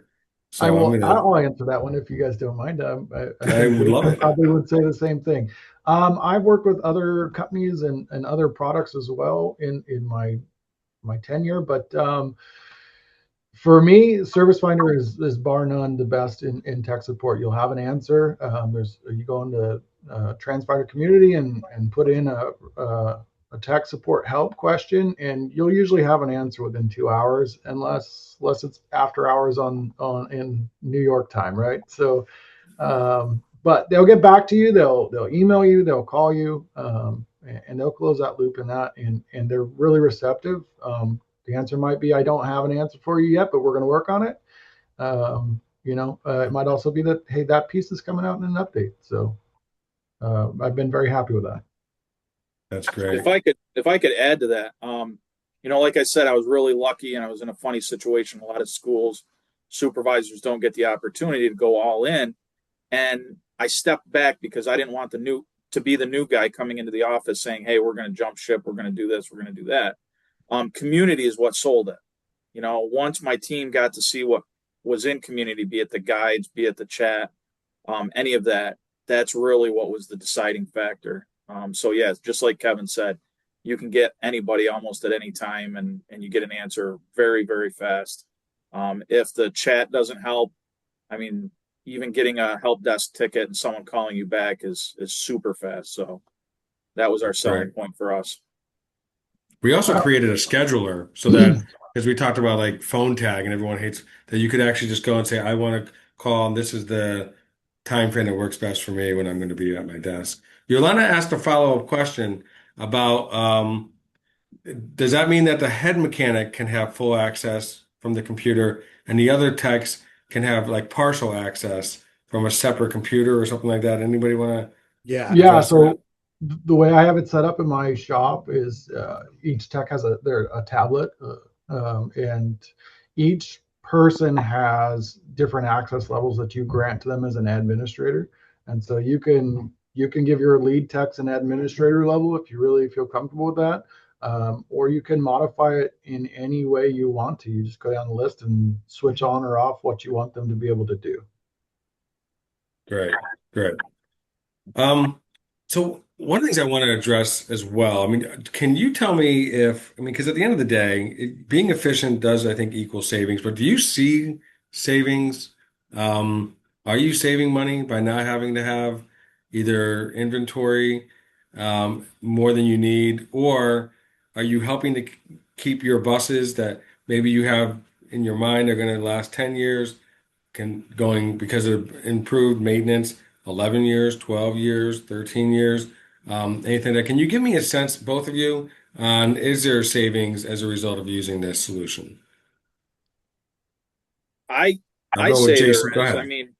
So I'm will. gonna. I'll answer that one if you guys don't mind. I I think would love Jason it. probably would say the same thing. I've worked with other companies and other products as well in my tenure, but for me, Service Finder is bar none the best in tech support. You'll have an answer. You go into Transfinder community and put in a tech support help question, and you'll usually have an answer within 2 hours, unless it's after hours on in New York time, right? So But they'll get back to you. They'll email you. They'll call you, and they'll close that loop in that. And they're really receptive. The answer might be, I don't have an answer for you yet, but we're going to work on it. It might also be that, hey, that piece is coming out in an update. So I've been very happy with that. That's great. If I could add to that, like I said, I was really lucky and I was in a funny situation. A lot of schools supervisors don't get the opportunity to go all in, and I stepped back because I didn't want to be the new guy coming into the office saying, "Hey, we're going to jump ship. We're going to do this. We're going to do that." Community is what sold it. Once my team got to see what was in community, be it the guides, be it the chat, any of that, that's really what was the deciding factor. So yeah, just like Kevin said, you can get anybody almost at any time and you get an answer very, very fast. If the chat doesn't help, I mean, even getting a help desk ticket and someone calling you back is super fast. So that was our selling point for us. We also created a scheduler so that, as we talked about like phone tag and everyone hates, that you could actually just go and say, I want to call, and this is the time frame that works best for me when I'm going to be at my desk. Yolanda asked a follow-up question about, does that mean that the head mechanic can have full access from the computer and the other techs can have like partial access from a separate computer or something like that? Anybody want to Yeah. Yeah. address that? So the way I have it set up in my shop is each tech has a tablet, and each person has different access levels that you grant to them as an administrator. And so you can give your lead techs an administrator level if you really feel comfortable with that, or you can modify it in any way you want to. You just go down the list and switch on or off what you want them to be able to do. Great, great. So one of the things I want to address as well, I mean, can you tell me because at the end of the day, being efficient does, I think, equal savings, but do you see savings? Are you saving money by not having to have either inventory, more than you need, or are you helping to keep your buses that maybe you have in your mind are going to last 10 years, going because of improved maintenance, 11 years, 12 years, 13 years, anything that can you give me a sense, both of you, on is there savings as a result of using this solution? I I'll I go with say there Jason. Go is. I ahead. mean,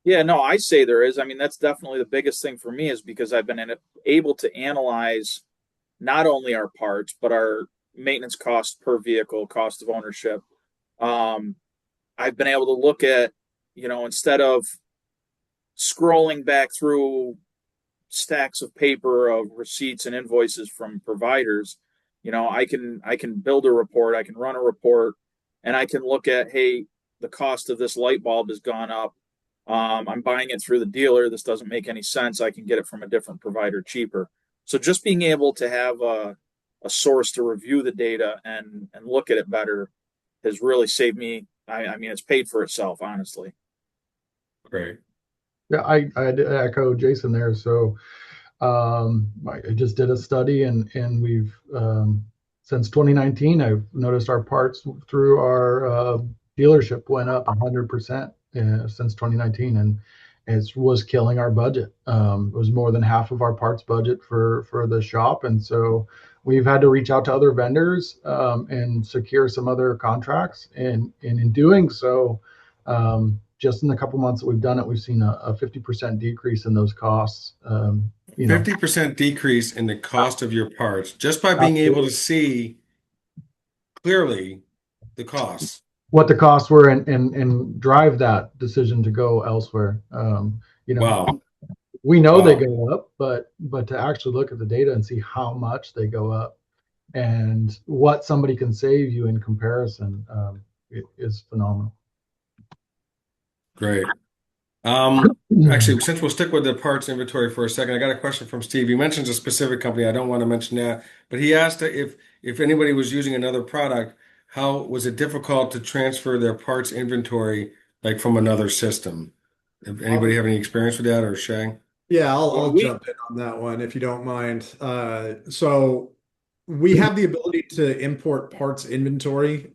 yeah, no, I say there is. I mean, that's definitely the biggest thing for me is because I've been able to analyze not only our parts but our maintenance cost per vehicle, cost of ownership. Um, I've been able to look at, instead of scrolling back through stacks of paper of receipts and invoices from providers, I can build a report, I can run a report, and I can look at, hey, the cost of this light bulb has gone up. I'm buying it through the dealer. This doesn't make any sense. I can get it from a different provider cheaper. So just being able to have a source to review the data and look at it better has really saved me. I mean, it's paid for itself, honestly. Great. Yeah, I echo Jason there. So I just did a study, and we've since 2019, I've noticed our parts through our dealership went up 100% since 2019, and it was killing our budget. It was more than half of our parts budget for the shop, and so we've had to reach out to other vendors and secure some other contracts, and in doing so. Just in the couple months that we've done it, we've seen a 50% decrease in those costs. 50% decrease in the cost of your parts just by being able Absolutely. to see clearly the costs. What the costs were and drive that decision to go elsewhere. Wow. We know they Wow. go up, but to actually look at the data and see how much they go up and what somebody can save you in comparison, it is phenomenal. Great. Actually, since we'll stick with the parts inventory for a second, I got a question from Steve. He mentions a specific company. I don't want to mention that, but he asked if anybody was using another product, how was it difficult to transfer their parts inventory like from another system? If anybody have any experience with that, or Shay? Yeah, I'll When we jump in on that one if you don't mind. So We have the ability to import parts inventory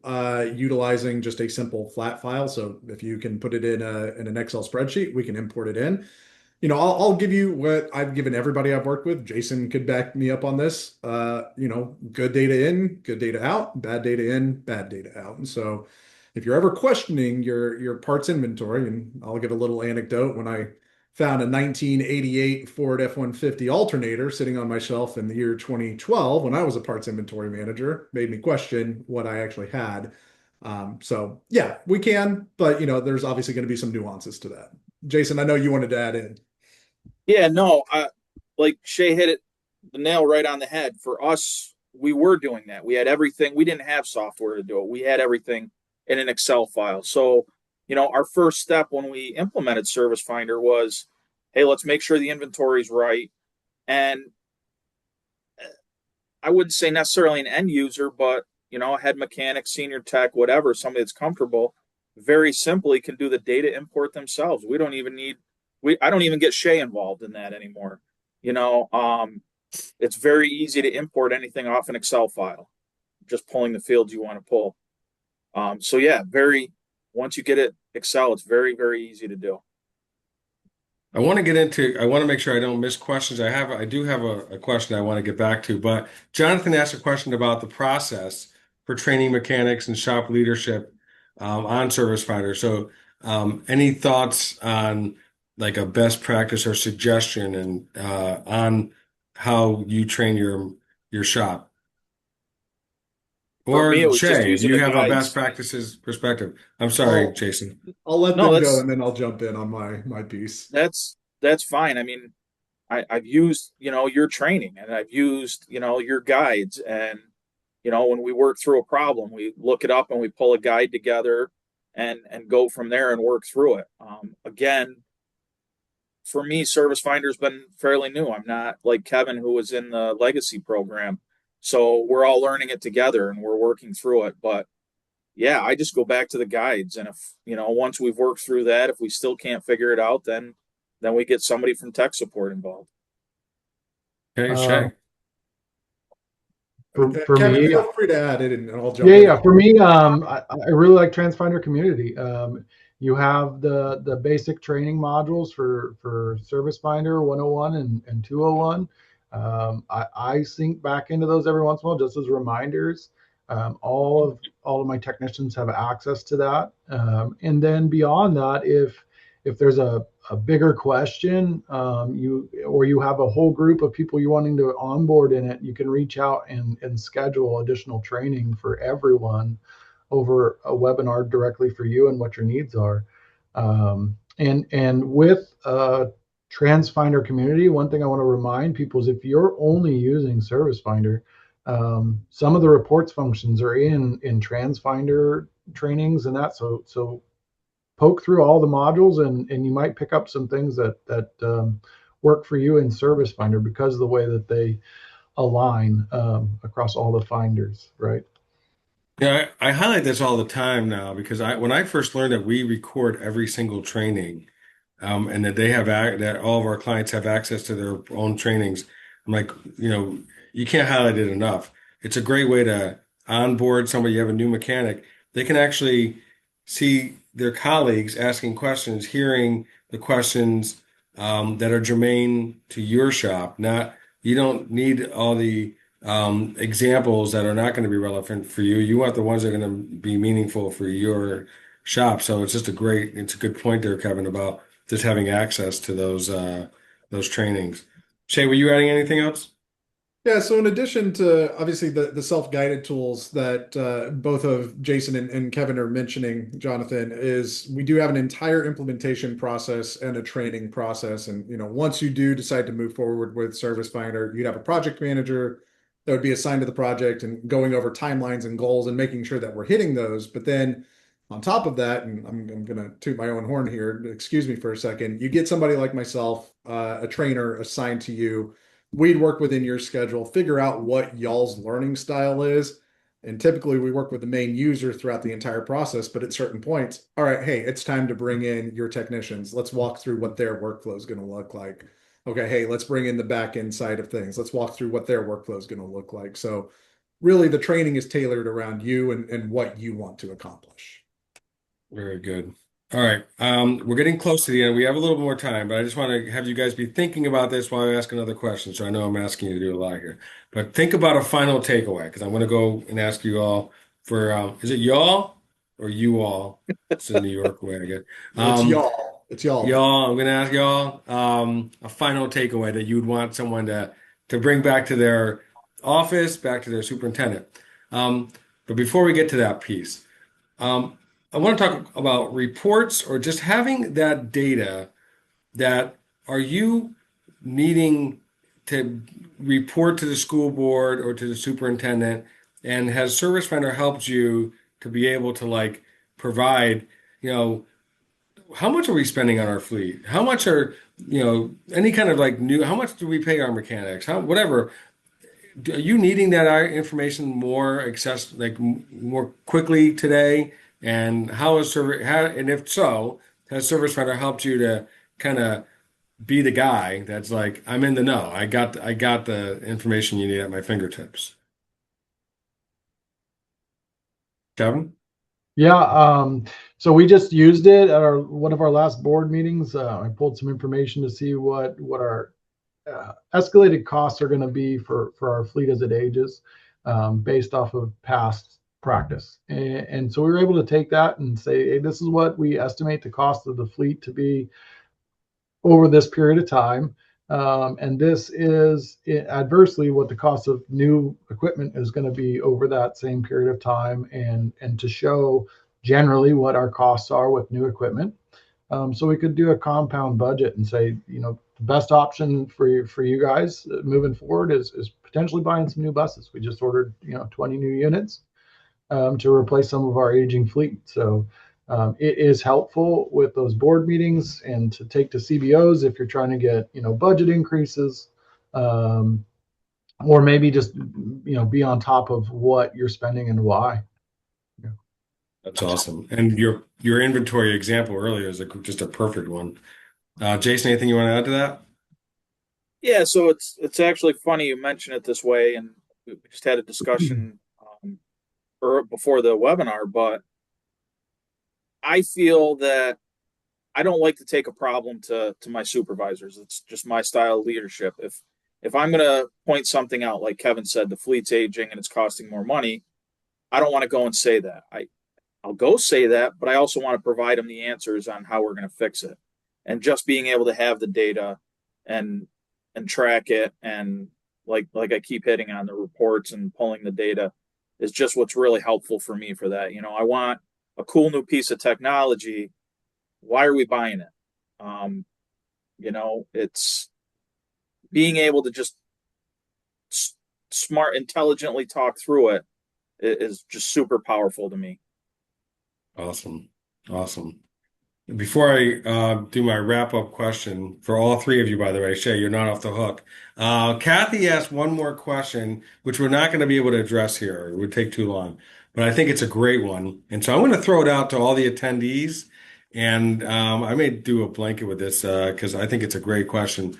utilizing just a simple flat file. So if you can put it in an Excel spreadsheet, we can import it in. I'll give you what I've given everybody I've worked with. Jason could back me up on this. Good data in, good data out, bad data in, bad data out. And so if you're ever questioning your parts inventory, and I'll give a little anecdote when I found a 1988 Ford F-150 alternator sitting on my shelf in the year 2012 when I was a parts inventory manager, made me question what I actually had. So yeah, we can, but there's obviously going to be some nuances to that. Jason, I know you wanted to add in. Yeah, no, like Shay hit it the nail right on the head. For us, we were doing that. We had everything. We didn't have software to do it. We had everything in an Excel file. So, our first step when we implemented Service Finder was, hey, let's make sure the inventory is right. And I wouldn't say necessarily an end user, but a head mechanic, senior tech, whatever, somebody that's comfortable, very simply can do the data import themselves. We don't even need I don't even get Shay involved in that anymore. It's very easy to import anything off an Excel file, just pulling the fields you want to pull. So yeah, once you get it Excel, it's very, very easy to do. I want to make sure I don't miss questions. I do have a question I want to get back to, but Jonathan asked a question about the process for training mechanics and shop leadership on Service Finder. So, any thoughts on like a best practice or suggestion and on how you train your shop? For me, Or it was just Shay, do using you the have a best guides. practices perspective? I'm sorry, I'll Jason. I'll let No, them go and then I'll jump in on my piece. that's fine. I mean, I've used, your training, and I've used, your guides. And, when we work through a problem, we look it up and we pull a guide together and go from there and work through it. Again, for me, Service Finder's been fairly new. I'm not like Kevin, who was in the legacy program. So we're all learning it together and we're working through it. But yeah, I just go back to the guides. And if, once we've worked through that, if we still can't figure it out, then we get somebody from tech support involved. Okay, Um, Shay. for Kevin, me, feel free to add it and I'll yeah, jump in. yeah. For me, I really like Transfinder Community. You have the basic training modules for Service Finder 101 and 201. I sync back into those every once in a while just as reminders. All of my technicians have access to that. And then beyond that, if there's a bigger question, you have a whole group of people you wanting to onboard in it, you can reach out and schedule additional training for everyone over a webinar directly for you and what your needs are. And with Transfinder Community, one thing I want to remind people is if you're only using Service Finder, some of the reports functions are in Transfinder trainings and that. So poke through all the modules and you might pick up some things that work for you in Service Finder because of the way that they align across all the finders, right? Yeah, I highlight this all the time now because when I first learned that we record every single training, and that that all of our clients have access to their own trainings, I'm like, you can't highlight it enough. It's a great way to onboard somebody. You have a new mechanic, they can actually see their colleagues asking questions, hearing the questions that are germane to your shop. Not You don't need all the examples that are not going to be relevant for you. You want the ones that are going to be meaningful for your shop. So it's a good point there, Kevin, about just having access to those trainings. Shay, were you adding anything else? Yeah, so in addition to obviously the self-guided tools that both of Jason and Kevin are mentioning, Jonathan, is we do have an entire implementation process and a training process. And once you do decide to move forward with Service Finder, you'd have a project manager that would be assigned to the project and going over timelines and goals and making sure that we're hitting those. But then on top of that, and I'm going to toot my own horn here, excuse me for a second, you get somebody like myself, a trainer assigned to you. We'd work within your schedule, figure out what y'all's learning style is. And typically we work with the main user throughout the entire process, but at certain points, all right, hey, it's time to bring in your technicians. Let's walk through what their workflow is going to look like. okay, hey, let's bring in the back end side of things. Let's walk through what their workflow is going to look like. So really the training is tailored around you and what you want to accomplish. Very good. All right. We're getting close to the end. We have a little more time, but I just want to have you guys be thinking about this while I ask another question. So I know I'm asking you to do a lot here, but think about a final takeaway because I'm going to go and ask you all for, is it y'all or you all? It's a New York way, I guess. It's Um, y'all. It's y'all. Y'all, I'm going to ask y'all a final takeaway that you would want someone to bring back to their office, back to their superintendent. But before we get to that piece, um, I want to talk about reports or just having that data that are you needing to report to the school board or to the superintendent, and has Service Finder helped you to be able to like provide, you know, how much are we spending on our fleet? How much are, any kind of like new, how much do we pay our mechanics? How, whatever. Are you needing that information more more quickly today? And and if so, has Service Finder helped you to kind of be the guy that's like, I'm in the know. I got the information you need at my fingertips. Kevin? Yeah, so we just used it at one of our last board meetings. I pulled some information to see what our escalated costs are going to be for our fleet as it ages, based off of past practice. And so we were able to take that and say, hey, this is what we estimate the cost of the fleet to be over this period of time. And this is adversely what the cost of new equipment is going to be over that same period of time, and to show generally what our costs are with new equipment. So we could do a compound budget and say, the best option for you guys moving forward is potentially buying some new buses. We just ordered 20 new units to replace some of our aging fleet. So it is helpful with those board meetings and to take to CBOs if you're trying to get budget increases, or maybe just be on top of what you're spending and why. Yeah. That's awesome. And your inventory example earlier is just a perfect one. Jason, anything you want to add to that? Yeah, so it's actually funny you mention it this way, and we just had a discussion before the webinar, but I feel that I don't like to take a problem to my supervisors. It's just my style of leadership. If I'm going to point something out, like Kevin said, the fleet's aging and it's costing more money, I don't want to go and say that. I'll go say that, but I also want to provide them the answers on how we're going to fix it. And just being able to have the data and track it, and like I keep hitting on, the reports and pulling the data is just what's really helpful for me for that. I want a cool new piece of technology. Why are we buying it? It's being able to just smart, intelligently talk through it is just super powerful to me. Awesome. Awesome. Before I do my wrap-up question for all three of you, by the way, Shay, you're not off the hook. Kathy asked one more question, which we're not going to be able to address here. It would take too long, but I think it's a great one. And so I'm going to throw it out to all the attendees. And I may do a blanket with this because I think it's a great question.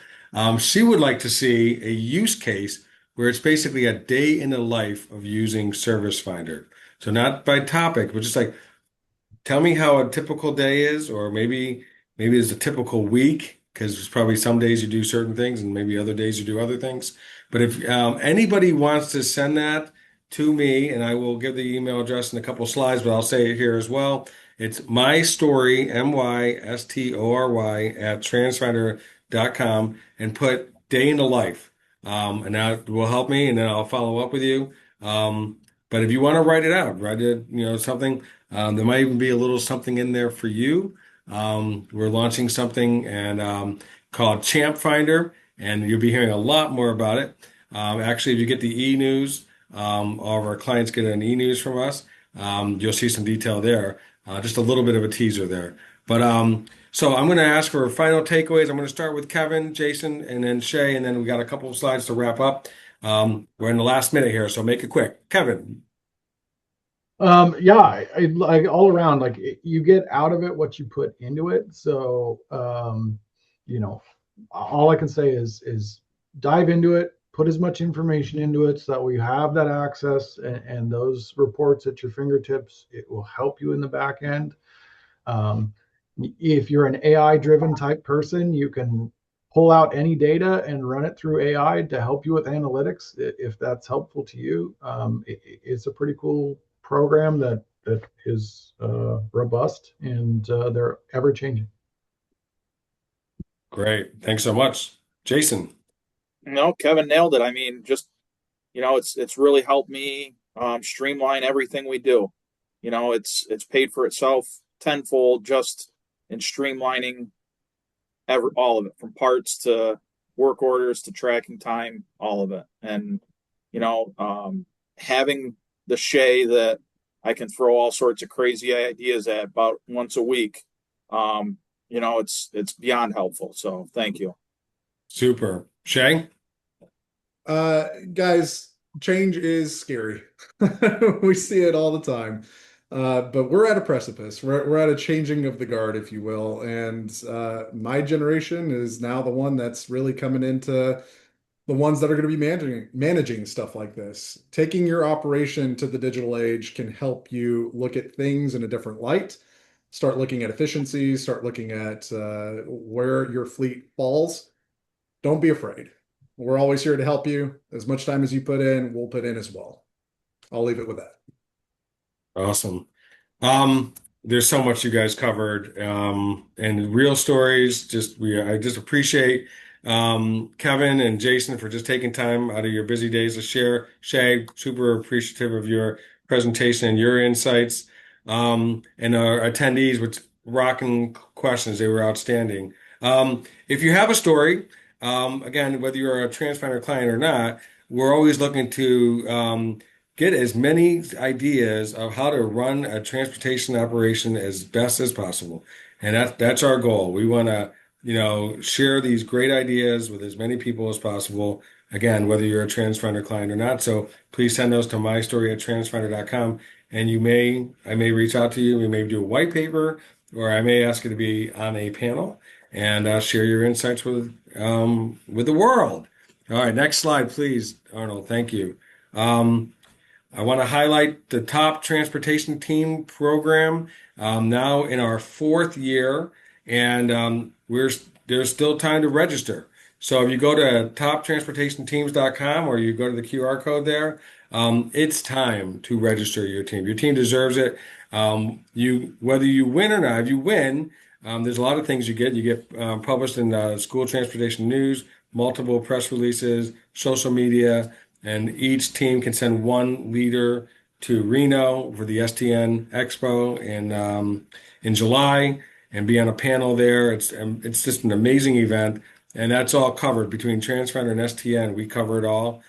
She would like to see a use case where it's basically a day in the life of using Service Finder. So not by topic, but just like, tell me how a typical day is, or maybe it's a typical week, because there's probably some days you do certain things and maybe other days you do other things. But if anybody wants to send that to me, and I will give the email address in a couple slides, but I'll say it here as well. It's my story, MYSTORY at transfinder.com, and put day in the life. And that will help me, and then I'll follow up with you. But if you want to write it out, write it, something. There might even be a little something in there for you. We're launching something called Champ Finder, and you'll be hearing a lot more about it. Actually, if you get the e-news, all of our clients get an e-news from us. You'll see some detail there. Just a little bit of a teaser there. But so I'm going to ask for final takeaways. I'm going to start with Kevin, Jason, and then Shay, and then we got a couple of slides to wrap up. We're in the last minute here, so make it quick. Kevin. Yeah, I like all around, like you get out of it what you put into it. So, all I can say is dive into it, put as much information into it so that we have that access and those reports at your fingertips. It will help you in the back end. Um, if you're an AI driven type person, you can pull out any data and run it through AI to help you with analytics if that's helpful to you. It's a pretty cool program that is robust and they're ever changing. Great. Thanks so much. Jason. No, Kevin nailed it. I mean, just it's really helped me streamline everything we do. It's paid for itself tenfold just in streamlining all of it, from parts to work orders to tracking time, all of it. And having the Shay that I can throw all sorts of crazy ideas at about once a week, it's beyond helpful. So thank you. Super. Shay? Guys, change is scary. We see it all the time. But we're at a precipice. We're at a changing of the guard, if you will. And my generation is now the one that's really coming into the ones that are going to be managing stuff like this. Taking your operation to the digital age can help you look at things in a different light, start looking at efficiencies, start looking at where your fleet falls. Don't be afraid. We're always here to help you. As much time as you put in, we'll put in as well. I'll leave it with that. Awesome. There's so much you guys covered, and real stories. I just appreciate Kevin and Jason for just taking time out of your busy days to share. Shay, super appreciative of your presentation and your insights. And our attendees with rocking questions. They were outstanding. If you have a story, again, whether you're a Transfinder client or not, we're always looking to get as many ideas of how to run a transportation operation as best as possible. And that's our goal. We want to, share these great ideas with as many people as possible. Again, whether you're a Transfinder client or not. So please send those to mystory@transfinder.com. And I may reach out to you. We may do a white paper, or I may ask you to be on a panel and share your insights with the world. All right, next slide, please, Arnold. Thank you. I want to highlight the Top Transportation Team program, now in our 4th year, and there's still time to register. So if you go to toptransportationteams.com or you go to the QR code there, it's time to register your team. Your team deserves it. Whether you win or not, if you win, there's a lot of things you get. You get published in School Transportation News, multiple press releases, social media. And each team can send one leader to Reno for the STN Expo in July and be on a panel there. It's just an amazing event, and that's all covered between Transfinder and STN. We cover it all: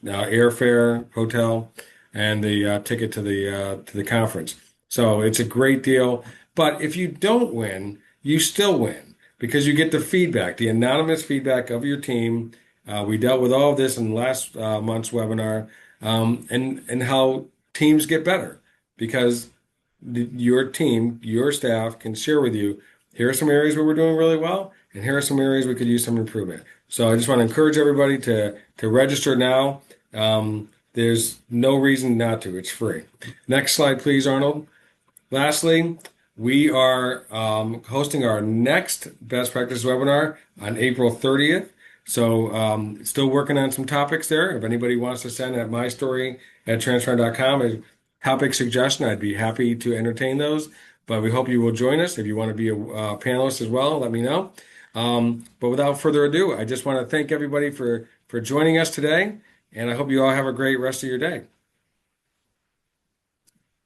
airfare, hotel, and the ticket to the conference. So it's a great deal. But if you don't win, you still win because you get the feedback, the anonymous feedback of your team. We dealt with all of this in last month's webinar, and how teams get better because your team, your staff can share with you, here are some areas where we're doing really well, and here are some areas we could use some improvement. So I just want to encourage everybody to register now. There's no reason not to. It's free. Next slide, please, Arnold. Lastly, we are hosting our next best practice webinar on April 30th. So still working on some topics there. If anybody wants to send at mystory@transfinder.com a topic suggestion, I'd be happy to entertain those. But we hope you will join us. If you want to be a panelist as well, let me know. But without further ado, I just want to thank everybody for joining us today. And I hope you all have a great rest of your day.